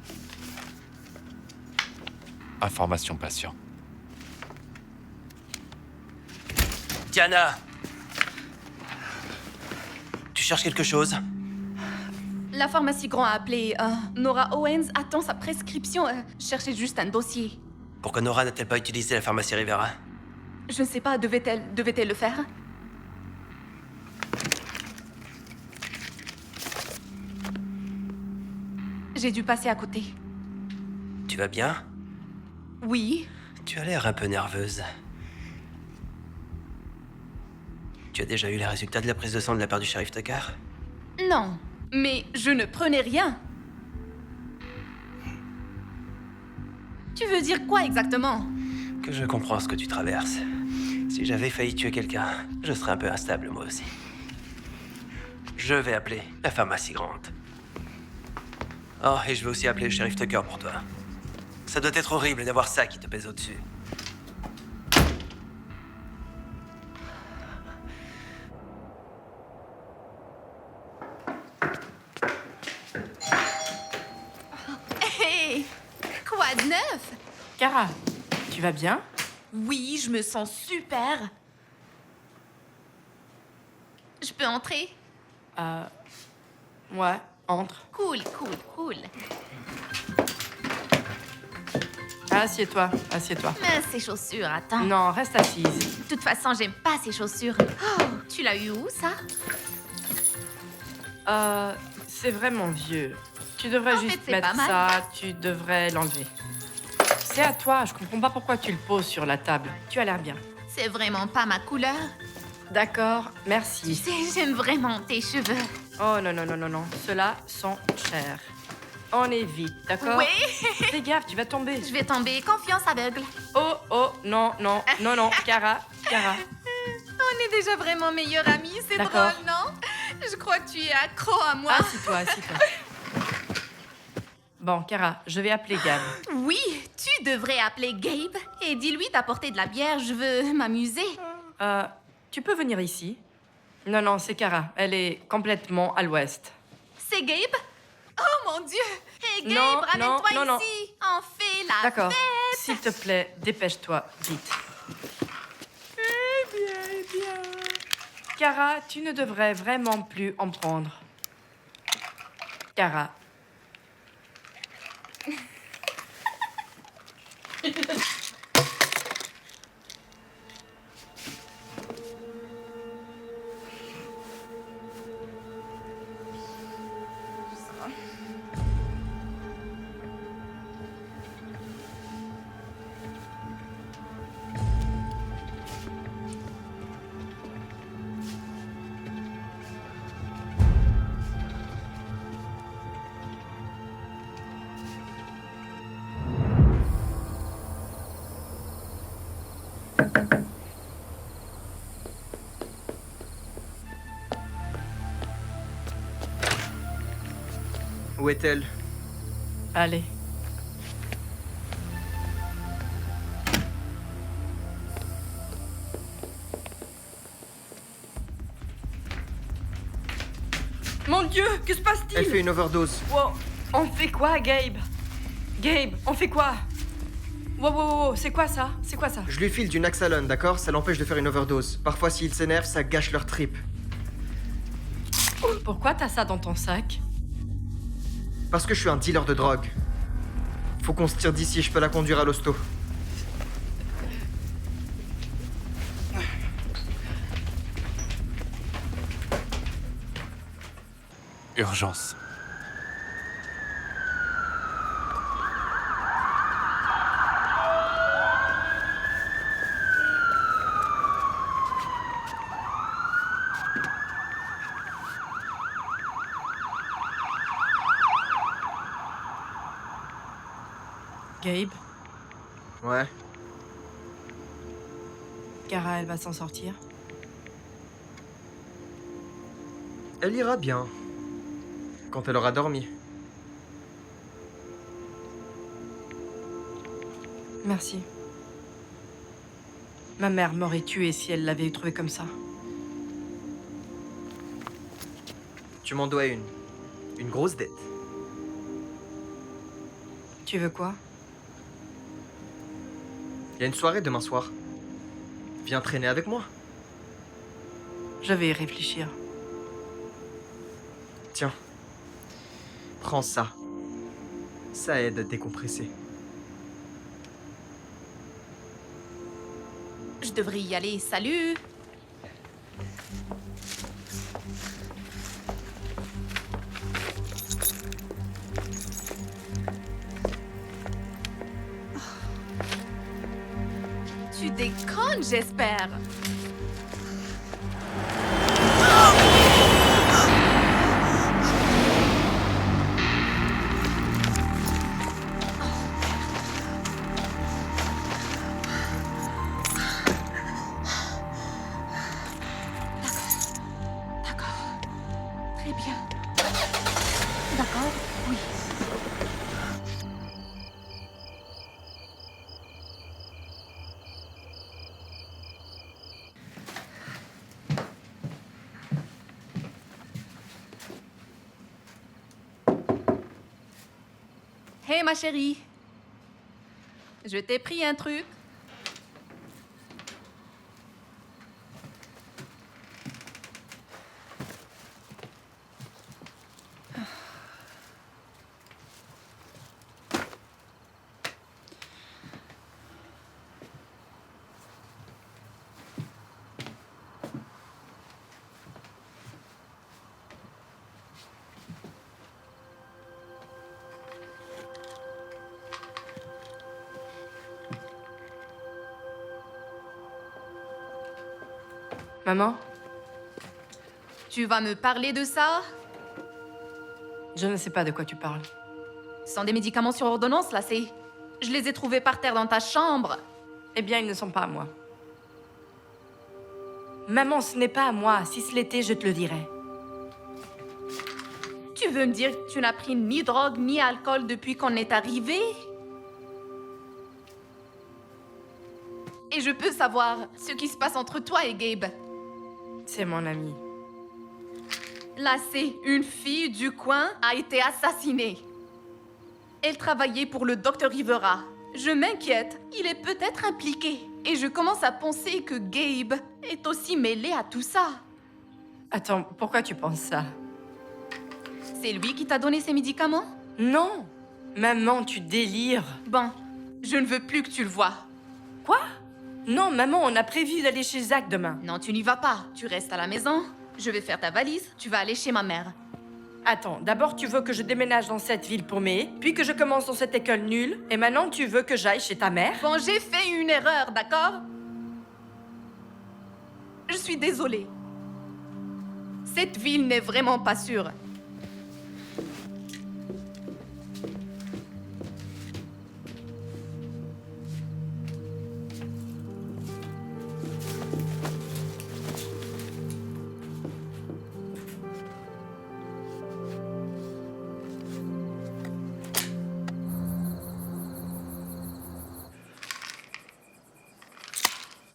Information patient. Diana! Tu cherches quelque chose? La pharmacie Grand a appelé. Nora Owens attend sa prescription. Cherchez juste un dossier. Pourquoi Nora n'a-t-elle pas utilisé la pharmacie Rivera? Je ne sais pas, devait-elle le faire? J'ai dû passer à côté. Tu vas bien? Oui. Tu as l'air un peu nerveuse. Tu as déjà eu les résultats de la prise de sang de la part du shérif Tucker? Non, mais je ne prenais rien. Tu veux dire quoi exactement? Que je comprends ce que tu traverses. Si j'avais failli tuer quelqu'un, je serais un peu instable moi aussi. Je vais appeler la pharmacie Grant. Oh, et je vais aussi appeler le shérif Tucker pour toi. Ça doit être horrible d'avoir ça qui te pèse au-dessus. Hé! Quoi de neuf? Kara, tu vas bien? Oui, je me sens super. Je peux entrer? Ouais, entre. Cool, cool, cool. Assieds-toi, assieds-toi. Mais ces chaussures, attends. Non, reste assise. De toute façon, j'aime pas ces chaussures. Oh, tu l'as eu où, ça? C'est vraiment vieux. Tu devrais En fait, juste c'est mettre pas mal. ça, tu devrais l'enlever. C'est à toi, je comprends pas pourquoi tu le poses sur la table. Tu as l'air bien. C'est vraiment pas ma couleur. D'accord, Tu merci. sais, j'aime vraiment tes cheveux. Oh non, non, non, non, non. Ceux-là sont chers. On est vite, d'accord? Oui, Fais gaffe, tu vas tomber. je vais tomber. Confiance aveugle. Oh, oh, non, non, non, non. Kara, Kara. On est déjà vraiment meilleurs amis, c'est D'accord. drôle, non? Je crois que tu es accro à moi. Assis-toi, assis-toi. Bon, Kara, je vais appeler Gab. Oui, tu devrais appeler Gabe et dis-lui d'apporter de la bière, je veux m'amuser. Tu peux venir ici? Non, non, c'est Kara. Elle est complètement à l'ouest. C'est Gabe? Oh mon Dieu! Hé Gabe, Non, ramène-toi non, non, ici! On fait la D'accord. fête! S'il te plaît, dépêche-toi, vite. Eh bien, eh bien. Kara, tu ne devrais vraiment plus en prendre. Kara. Où est-elle? Allez. Mon Dieu, que se passe-t-il? Elle fait une overdose. Wow. On fait quoi, Gabe? Gabe, on fait quoi? Wow, wow, wow, c'est quoi ça? C'est quoi ça? Je lui file du Naxalon, d'accord? Ça l'empêche de faire une overdose. Parfois, s'il s'énerve, ça gâche leur trip. Pourquoi t'as ça dans ton sac? Parce que je suis un dealer de drogue. Faut qu'on se tire d'ici, je peux la conduire à l'hosto. Urgence. Gabe, Ouais. Kara, elle va s'en sortir. Elle ira bien. Quand elle aura dormi. Merci. Ma mère m'aurait tuée si elle l'avait trouvée comme ça. Tu m'en dois une. Une grosse dette. Tu veux quoi? Il y a une soirée demain soir. Viens traîner avec moi. Je vais y réfléchir. Tiens. Prends ça. Ça aide à décompresser. Je devrais y aller, salut! Tu déconnes, j'espère! D'accord, oui. Hey ma chérie, je t'ai pris un truc. Maman, Tu vas me parler de ça? je ne sais pas de quoi tu parles. Ce sont des médicaments sur ordonnance, là, c'est... Je les ai trouvés par terre dans ta chambre. Eh bien, ils ne sont pas à moi. Maman, ce n'est pas à moi. Si ce l'était, je te le dirais. Tu veux me dire que tu n'as pris ni drogue ni alcool depuis qu'on est arrivé? Et je peux savoir ce qui se passe entre toi et Gabe. C'est mon ami. Là, c'est une fille du coin a été assassinée. Elle travaillait pour le docteur Rivera. Je m'inquiète, il est peut-être impliqué. Et je commence à penser que Gabe est aussi mêlé à tout ça. Attends, pourquoi tu penses ça? C'est lui qui t'a donné ces médicaments? Non! Maman, tu délires. Bon, je ne veux plus que tu le vois. Quoi? Non, maman, on a prévu d'aller chez Zach demain. Non, tu n'y vas pas. Tu restes à la maison. Je vais faire ta valise. Tu vas aller chez ma mère. Attends, d'abord tu veux que je déménage dans cette ville paumée, puis que je commence dans cette école nulle, et maintenant tu veux que j'aille chez ta mère? Bon, j'ai fait une erreur, d'accord? Je suis désolée. Cette ville n'est vraiment pas sûre.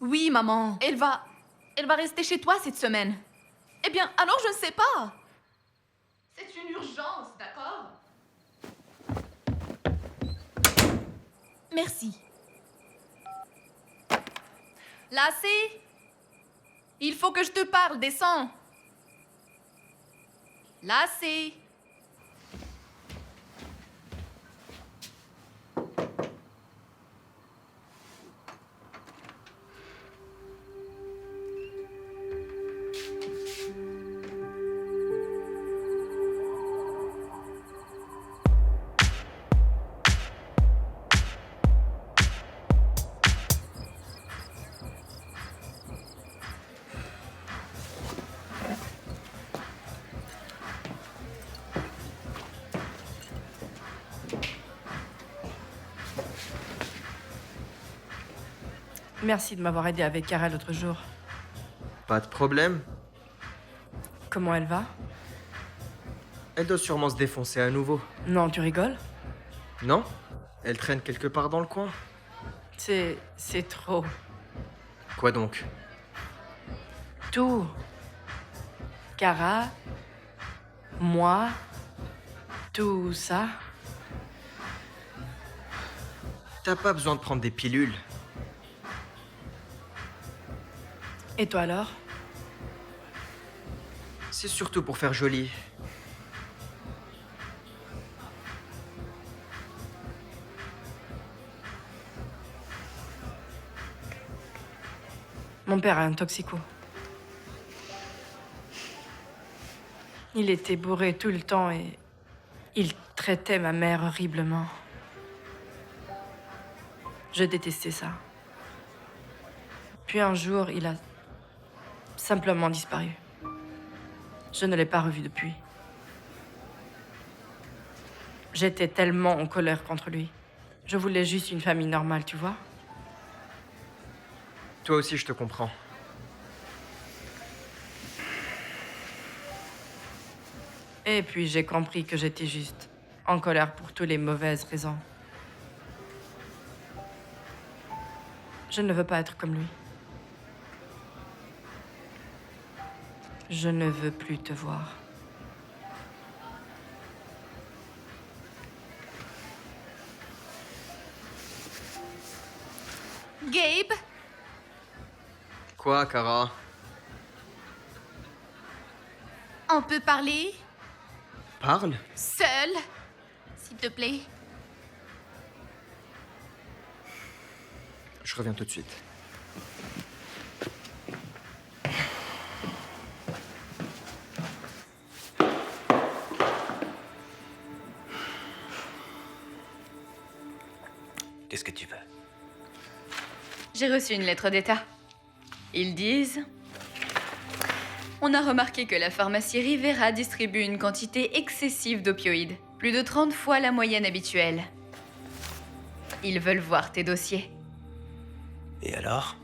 Oui, maman. Elle va rester chez toi cette semaine. Eh bien, alors je ne sais pas. C'est une urgence, d'accord? Merci. Lassie, il faut que je te parle, descends. Lassie. Merci de m'avoir aidé avec Kara l'autre jour. Pas de problème. Comment elle va? Elle doit sûrement se défoncer à nouveau. Non, tu rigoles? Non? Elle traîne quelque part dans le coin. C'est trop. Quoi donc? Tout. Kara, moi, tout ça. T'as pas besoin de prendre des pilules. Et toi alors? C'est surtout pour faire joli. Mon père a un toxico. Il était bourré tout le temps et il traitait ma mère horriblement. Je détestais ça. Puis un jour, il a simplement disparu. Je ne l'ai pas revu depuis. J'étais tellement en colère contre lui. Je voulais juste une famille normale, tu vois? Toi aussi, je te comprends. Et puis j'ai compris que j'étais juste en colère pour toutes les mauvaises raisons. Je ne veux pas être comme lui. Je ne veux plus te voir. Gabe, Quoi, Kara? on peut parler Parle? seul, s'il te plaît. Je reviens tout de suite. Qu'est-ce que tu veux? J'ai reçu une lettre d'État. Ils disent... On a remarqué que la pharmacie Rivera distribue une quantité excessive d'opioïdes, plus de 30 fois la moyenne habituelle. Ils veulent voir tes dossiers. Et alors?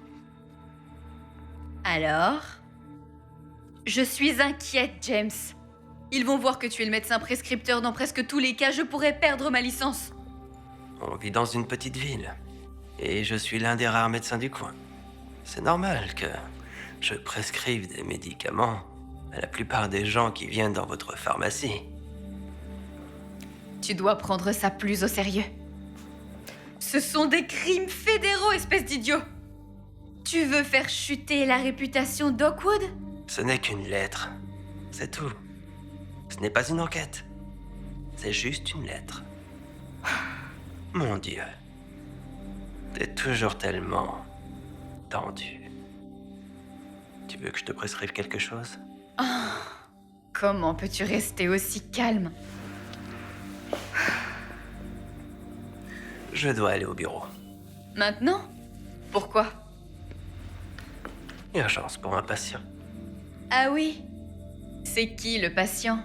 Alors? Je suis inquiète, James. Ils vont voir que tu es le médecin prescripteur dans presque tous les cas, je pourrais perdre ma licence. On vit dans une petite ville. Et je suis l'un des rares médecins du coin. C'est normal que je prescrive des médicaments à la plupart des gens qui viennent dans votre pharmacie. Tu dois prendre ça plus au sérieux. Ce sont des crimes fédéraux, espèce d'idiot. Tu veux faire chuter la réputation d'Oakwood? Ce n'est qu'une lettre. C'est tout. Ce n'est pas une enquête. C'est juste une lettre. Mon Dieu. T'es toujours tellement tendu. Tu veux que je te prescrive quelque chose? Comment peux-tu rester aussi calme? Je dois aller au bureau. Maintenant? Pourquoi? Urgence pour un patient. Ah oui? C'est qui le patient?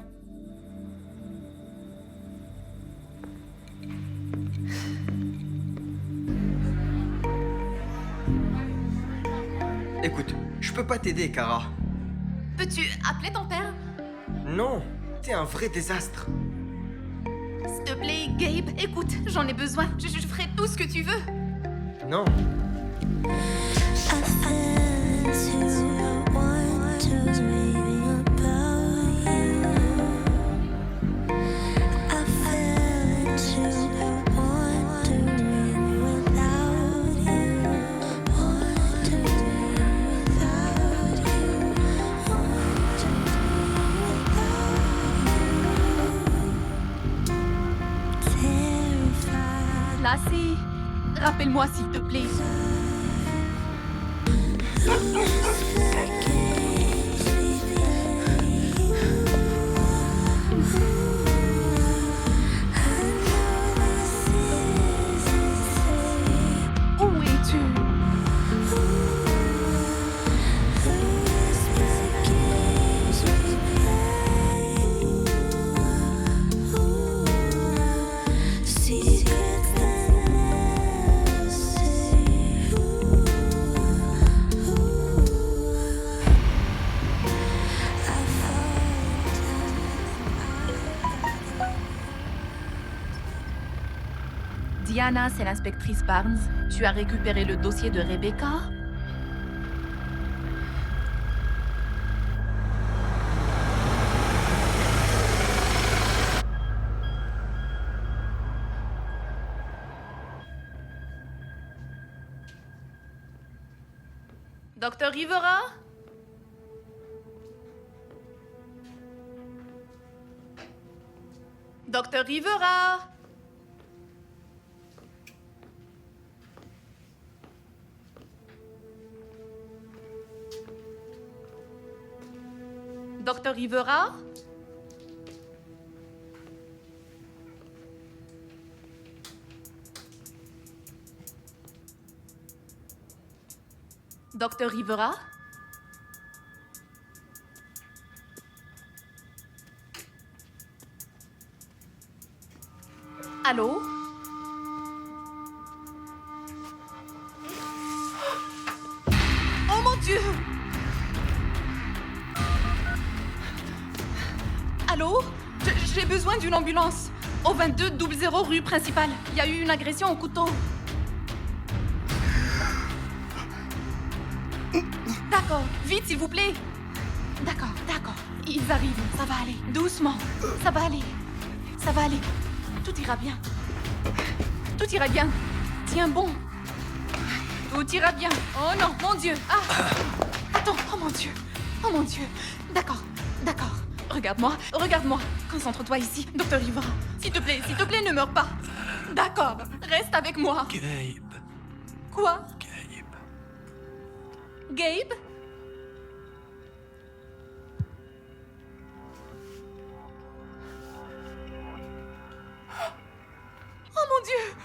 Écoute, je peux pas t'aider, Kara. Peux-tu appeler ton père? Non, t'es un vrai désastre. S'il te plaît, Gabe, écoute, j'en ai besoin. Je ferai tout ce que tu veux. Non. Lassie, rappelle-moi s'il te plaît. Où es-tu? Diana, c'est l'inspectrice Barnes. Tu as récupéré le dossier de Rebecca? Docteur Rivera? Docteur Rivera? Docteur Rivera? Docteur Rivera? Allô? Oh mon Dieu! Allô? besoin d'une ambulance. Au 2200 rue principale. Il y a eu une agression au couteau. D'accord, vite s'il vous plaît. D'accord. Ils arrivent, ça va aller. Doucement, ça va aller. Ça va aller. Tout ira bien. Tout ira bien. Tiens bon. Tout ira bien. Oh non, mon Dieu. Ah. Attends, oh mon Dieu. D'accord. Regarde-moi. Concentre-toi ici, Docteur Rivera. S'il te plaît, ne meurs pas. D'accord, reste avec moi. Gabe. Quoi? Gabe. Gabe? Oh mon Dieu!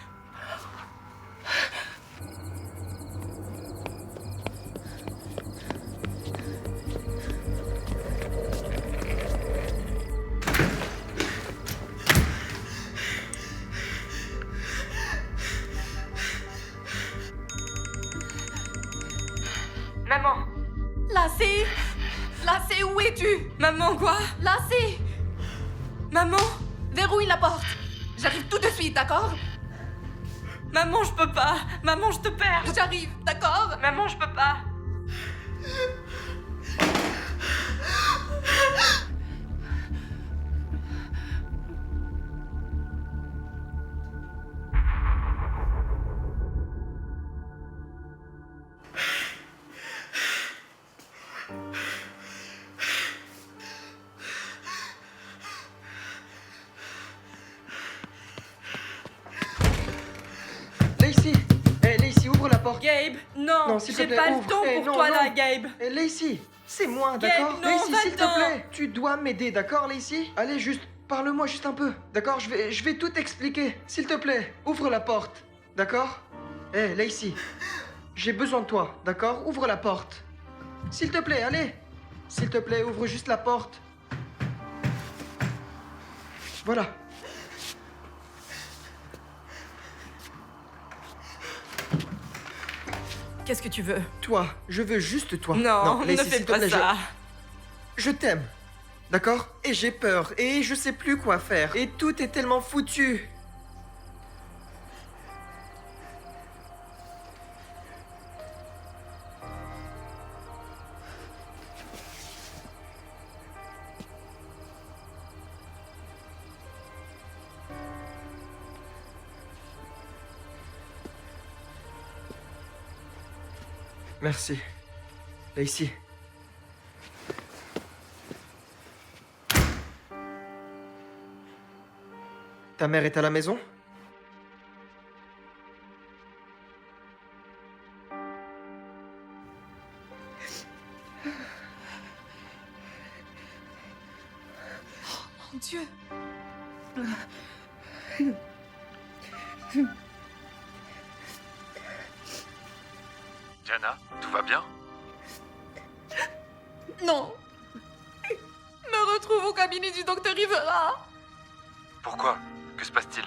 Maman! Lacey, où es-tu? Maman, quoi? Lacey! Maman! Verrouille la porte. J'arrive tout de suite, d'accord? Maman, je peux pas! Maman, je te perds! J'arrive, d'accord? Maman, je peux pas! Lacey, ouvre la porte. Gabe, non! Non, s'il te J'ai plaît, pas ouvre. le temps Eh, pour non, toi, non. là, Gabe! Lacey, c'est moi, Gabe, d'accord? non, Lacey, s'il va-t'en. te plaît, tu dois m'aider, d'accord, Lacey? Allez, juste, parle-moi juste un peu, d'accord? Je vais tout expliquer. S'il te plaît, ouvre la porte, d'accord? Lacey, j'ai besoin de toi, d'accord? Ouvre la porte. S'il te plaît, allez. S'il te plaît, ouvre juste la porte. Voilà. Qu'est-ce que tu veux? Toi, je veux juste toi. Non, ne Lacey, fais s'il te pas plaît, ça! Je t'aime. D'accord? Et j'ai peur. Et je sais plus quoi faire. Et tout est tellement foutu. Merci. Lacey. Ta mère est à la maison? Mon Dieu. Diana, tout va bien? Non. Me retrouve au cabinet du docteur Rivera. Pourquoi? Que se passe-t-il?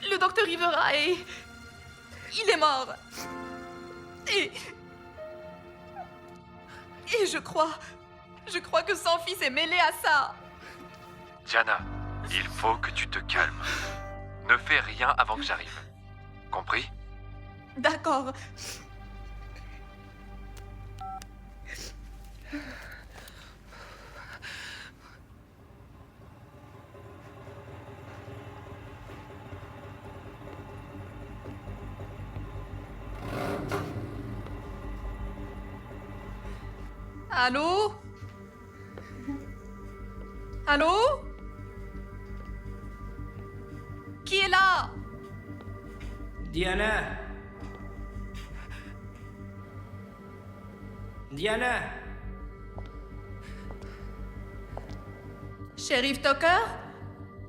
Le docteur Rivera est... Il est mort. Et je crois que son fils est mêlé à ça. Diana, il faut que tu te calmes. Ne fais rien avant que j'arrive. Compris? D'accord. Allô? Allô? Qui est là? Diana. Shérif Tucker?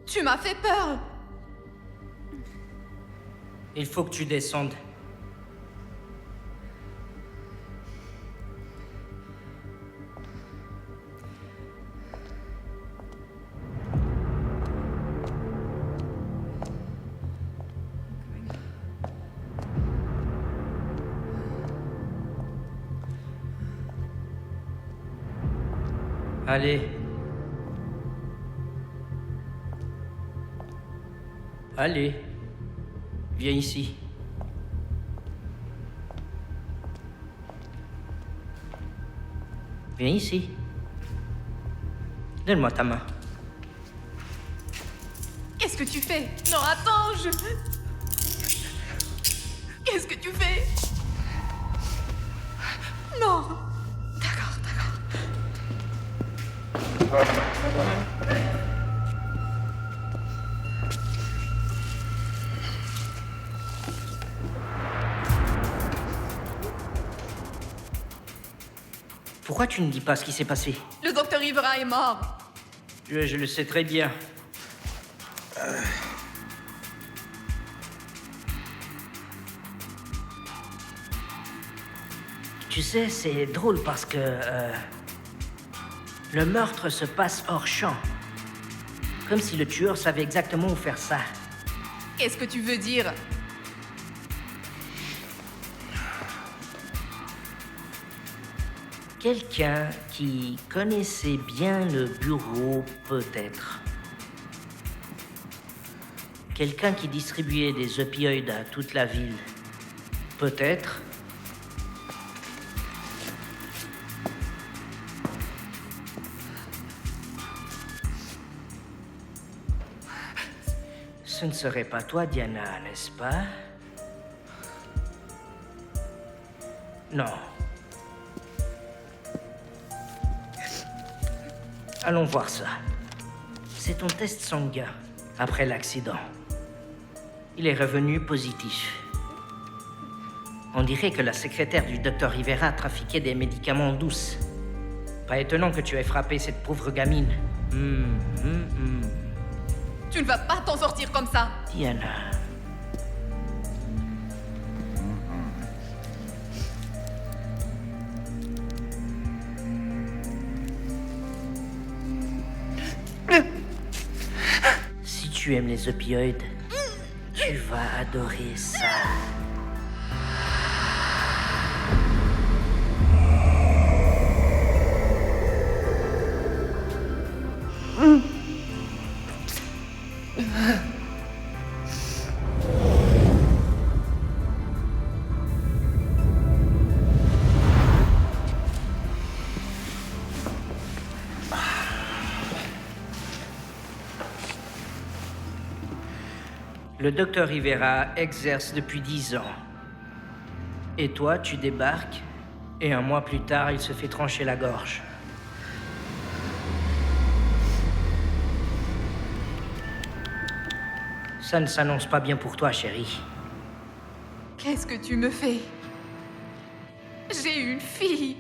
Tu m'as fait peur. Il faut que tu descendes. Allez. Allez. Viens ici. Viens ici. Donne-moi ta main. Qu'est-ce que tu fais? Non, attends, je... Qu'est-ce que tu fais? Non. D'accord, d'accord. Pourquoi tu ne dis pas ce qui s'est passé? Le docteur Rivera est mort. Je le sais très bien. Tu sais, c'est drôle parce que le meurtre se passe hors champ. Comme si le tueur savait exactement où faire ça. Qu'est-ce que tu veux dire? Quelqu'un qui connaissait bien le bureau, peut-être. Quelqu'un qui distribuait des opioïdes à toute la ville, peut-être. Ce ne serait pas toi, Diana, n'est-ce pas? Non. Allons voir ça. C'est ton test sanguin, après l'accident. Il est revenu positif. On dirait que la secrétaire du docteur Rivera trafiquait des médicaments douces. Pas étonnant que tu aies frappé cette pauvre gamine. Tu ne vas pas t'en sortir comme ça. Diana. Si tu aimes les opioïdes, tu vas adorer ça. Le docteur Rivera exerce depuis 10 ans. Et toi, tu débarques, et un mois plus tard, il se fait trancher la gorge. Ça ne s'annonce pas bien pour toi, chérie. Qu'est-ce que tu me fais? J'ai une fille.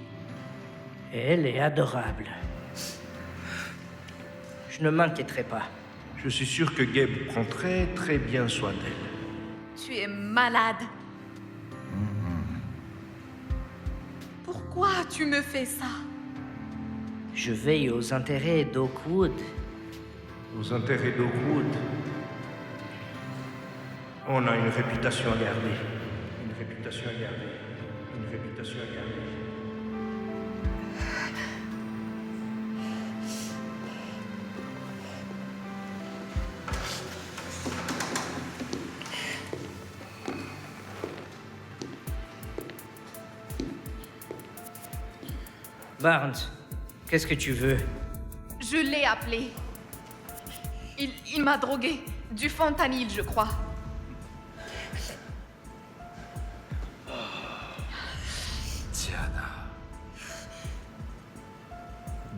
Elle est adorable. Je ne m'inquiéterai pas. Je suis sûr que Gabe prend très très bien soin d'elle. Tu es malade. Pourquoi tu me fais ça? Je veille aux intérêts d'Oakwood. Aux intérêts d'Oakwood, on a une réputation à garder. Une réputation à garder. Une réputation à garder. Barnes, qu'est-ce que tu veux? Je l'ai appelé. Il m'a drogué. Du fentanyl, je crois. Diana.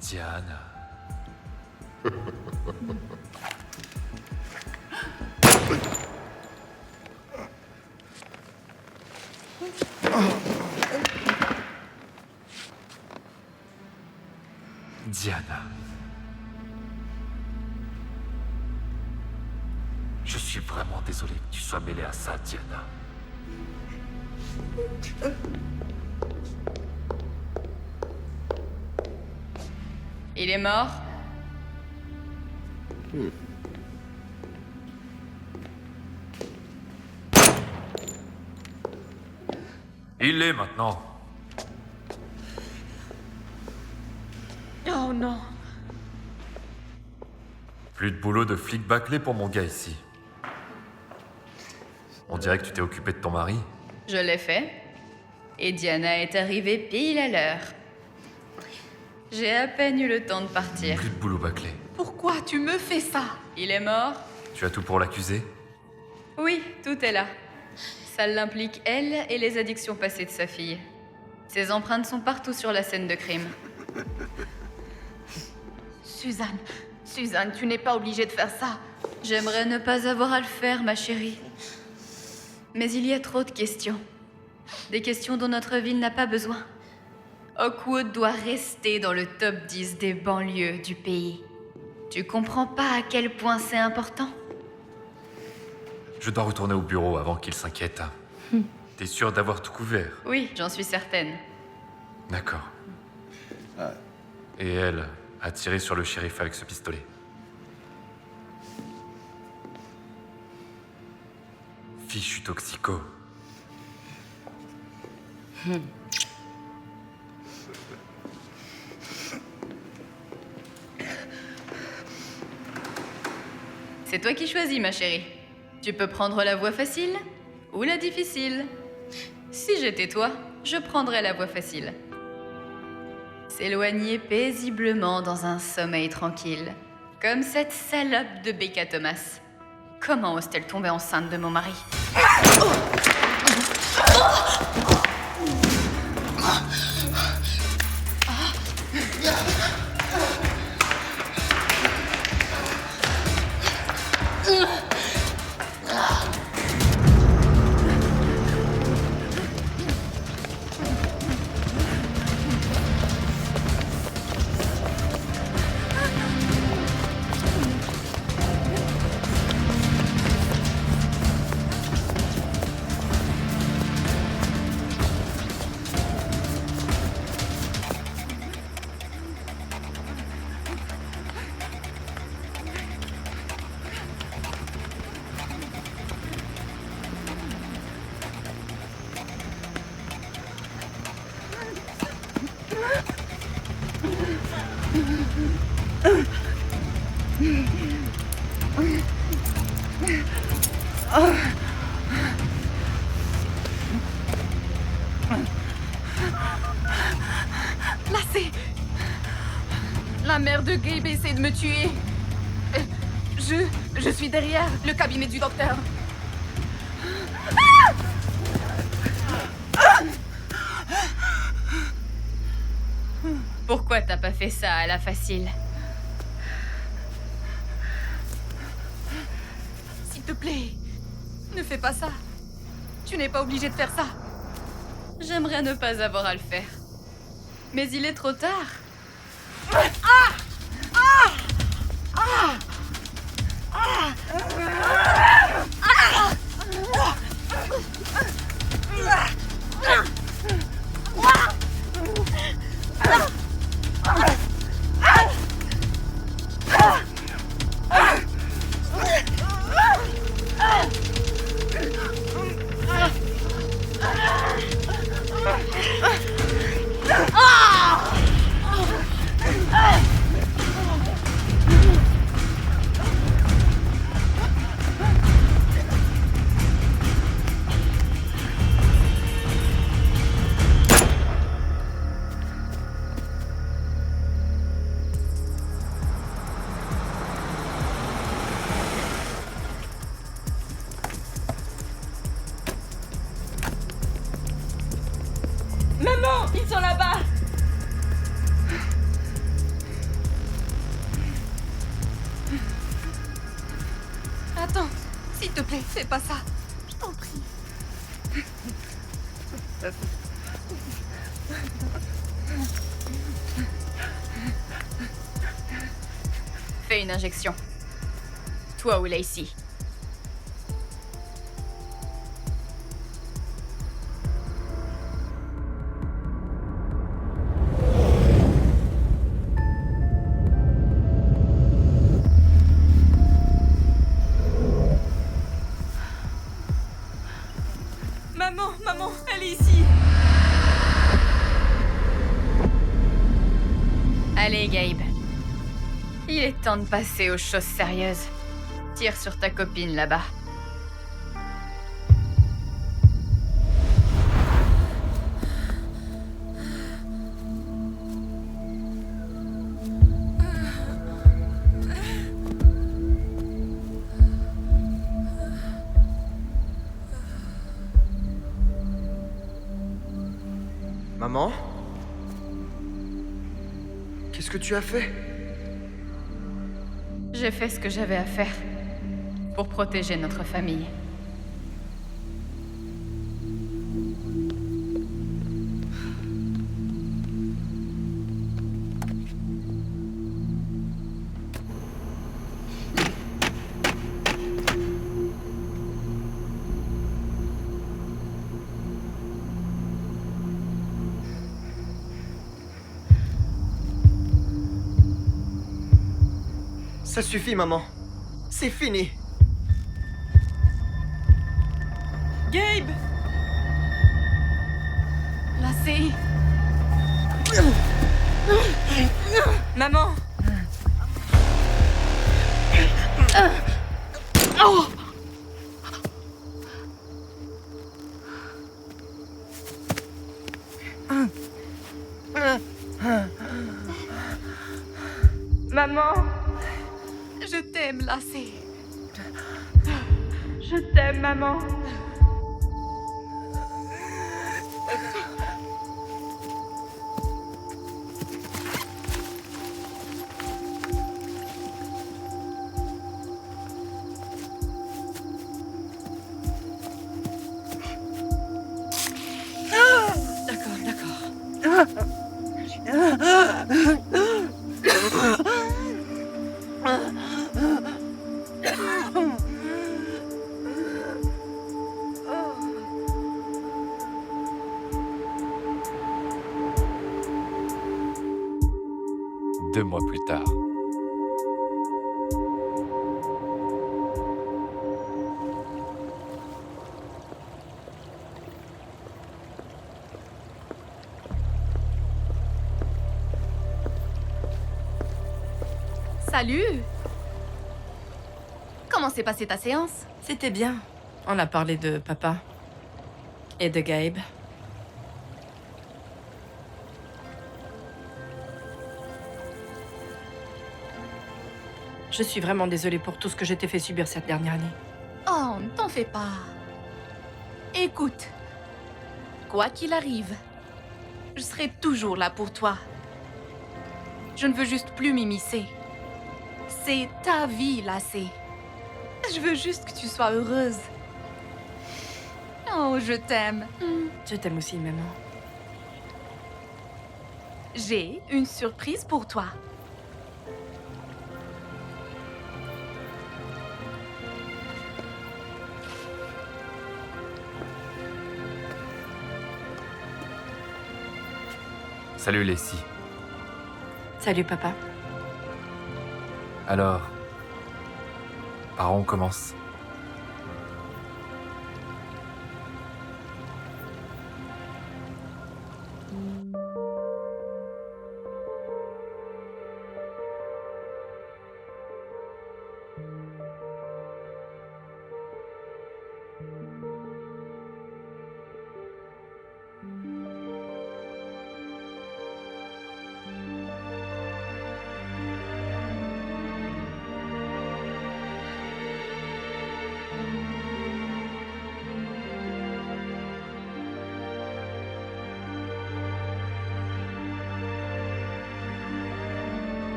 Diana. Diana. Je suis vraiment désolé que tu sois mêlée à ça, Diana. Il est mort? Il l'est maintenant. Oh non. Plus de boulot de flic bâclé pour mon gars ici. On dirait que tu t'es occupé de ton mari. Je l'ai fait. Et Diana est arrivée pile à l'heure. J'ai à peine eu le temps de partir. Plus de boulot bâclé. Pourquoi tu me fais ça? Il est mort? Tu as tout pour l'accuser? Oui, tout est là. Ça l'implique, elle, et les addictions passées de sa fille. Ses empreintes sont partout sur la scène de crime. Suzanne, tu n'es pas obligée de faire ça. J'aimerais ne pas avoir à le faire, ma chérie. Mais il y a trop de questions. Des questions dont notre ville n'a pas besoin. Oakwood doit rester dans le top 10 des banlieues du pays. Tu comprends pas à quel point c'est important? Je dois retourner au bureau avant qu'il s'inquiète. T'es sûr d'avoir tout couvert? Oui, j'en suis certaine. D'accord. Et elle a tiré sur le shérif avec ce pistolet. Fichu toxico. C'est toi qui choisis, ma chérie. Tu peux prendre la voie facile ou la difficile. Si j'étais toi, je prendrais la voie facile. S'éloigner paisiblement dans un sommeil tranquille. Comme cette salope de Becca Thomas. Comment ose-t-elle tomber enceinte de mon mari? Là, c'est... La mère de Gabe essaie de me tuer. Je suis derrière le cabinet du docteur. Pourquoi t'as pas fait ça à la facile? S'il te plaît, ne fais pas ça. Tu n'es pas obligé de faire ça. J'aimerais ne pas avoir à le faire. Mais il est trop tard. Maman, ils sont là-bas. Attends, s'il te plaît, fais pas ça. Je t'en prie. Fais une injection. Toi ou Lacey. Maman, elle est ici. Allez, Gabe. Il est temps de passer aux choses sérieuses. Tire sur ta copine là-bas. Maman? Qu'est-ce que tu as fait? J'ai fait ce que j'avais à faire pour protéger notre famille. Ça suffit, maman. C'est fini. Gabe! Lacey. Maman! Maman! Je t'aime, Lacey. Je t'aime, maman! D'accord, d'accord. Deux mois plus tard. Salut. Comment s'est passée ta séance? C'était bien. On a parlé de papa. Et de Gabe. Je suis vraiment désolée pour tout ce que je t'ai fait subir cette dernière année. Oh, ne t'en fais pas. Écoute, quoi qu'il arrive, je serai toujours là pour toi. Je ne veux juste plus m'immiscer. C'est ta vie, Lacey. Je veux juste que tu sois heureuse. Oh, je t'aime. Je t'aime aussi, maman. J'ai une surprise pour toi. Salut Lacey. Salut, papa. Alors, par où on commence?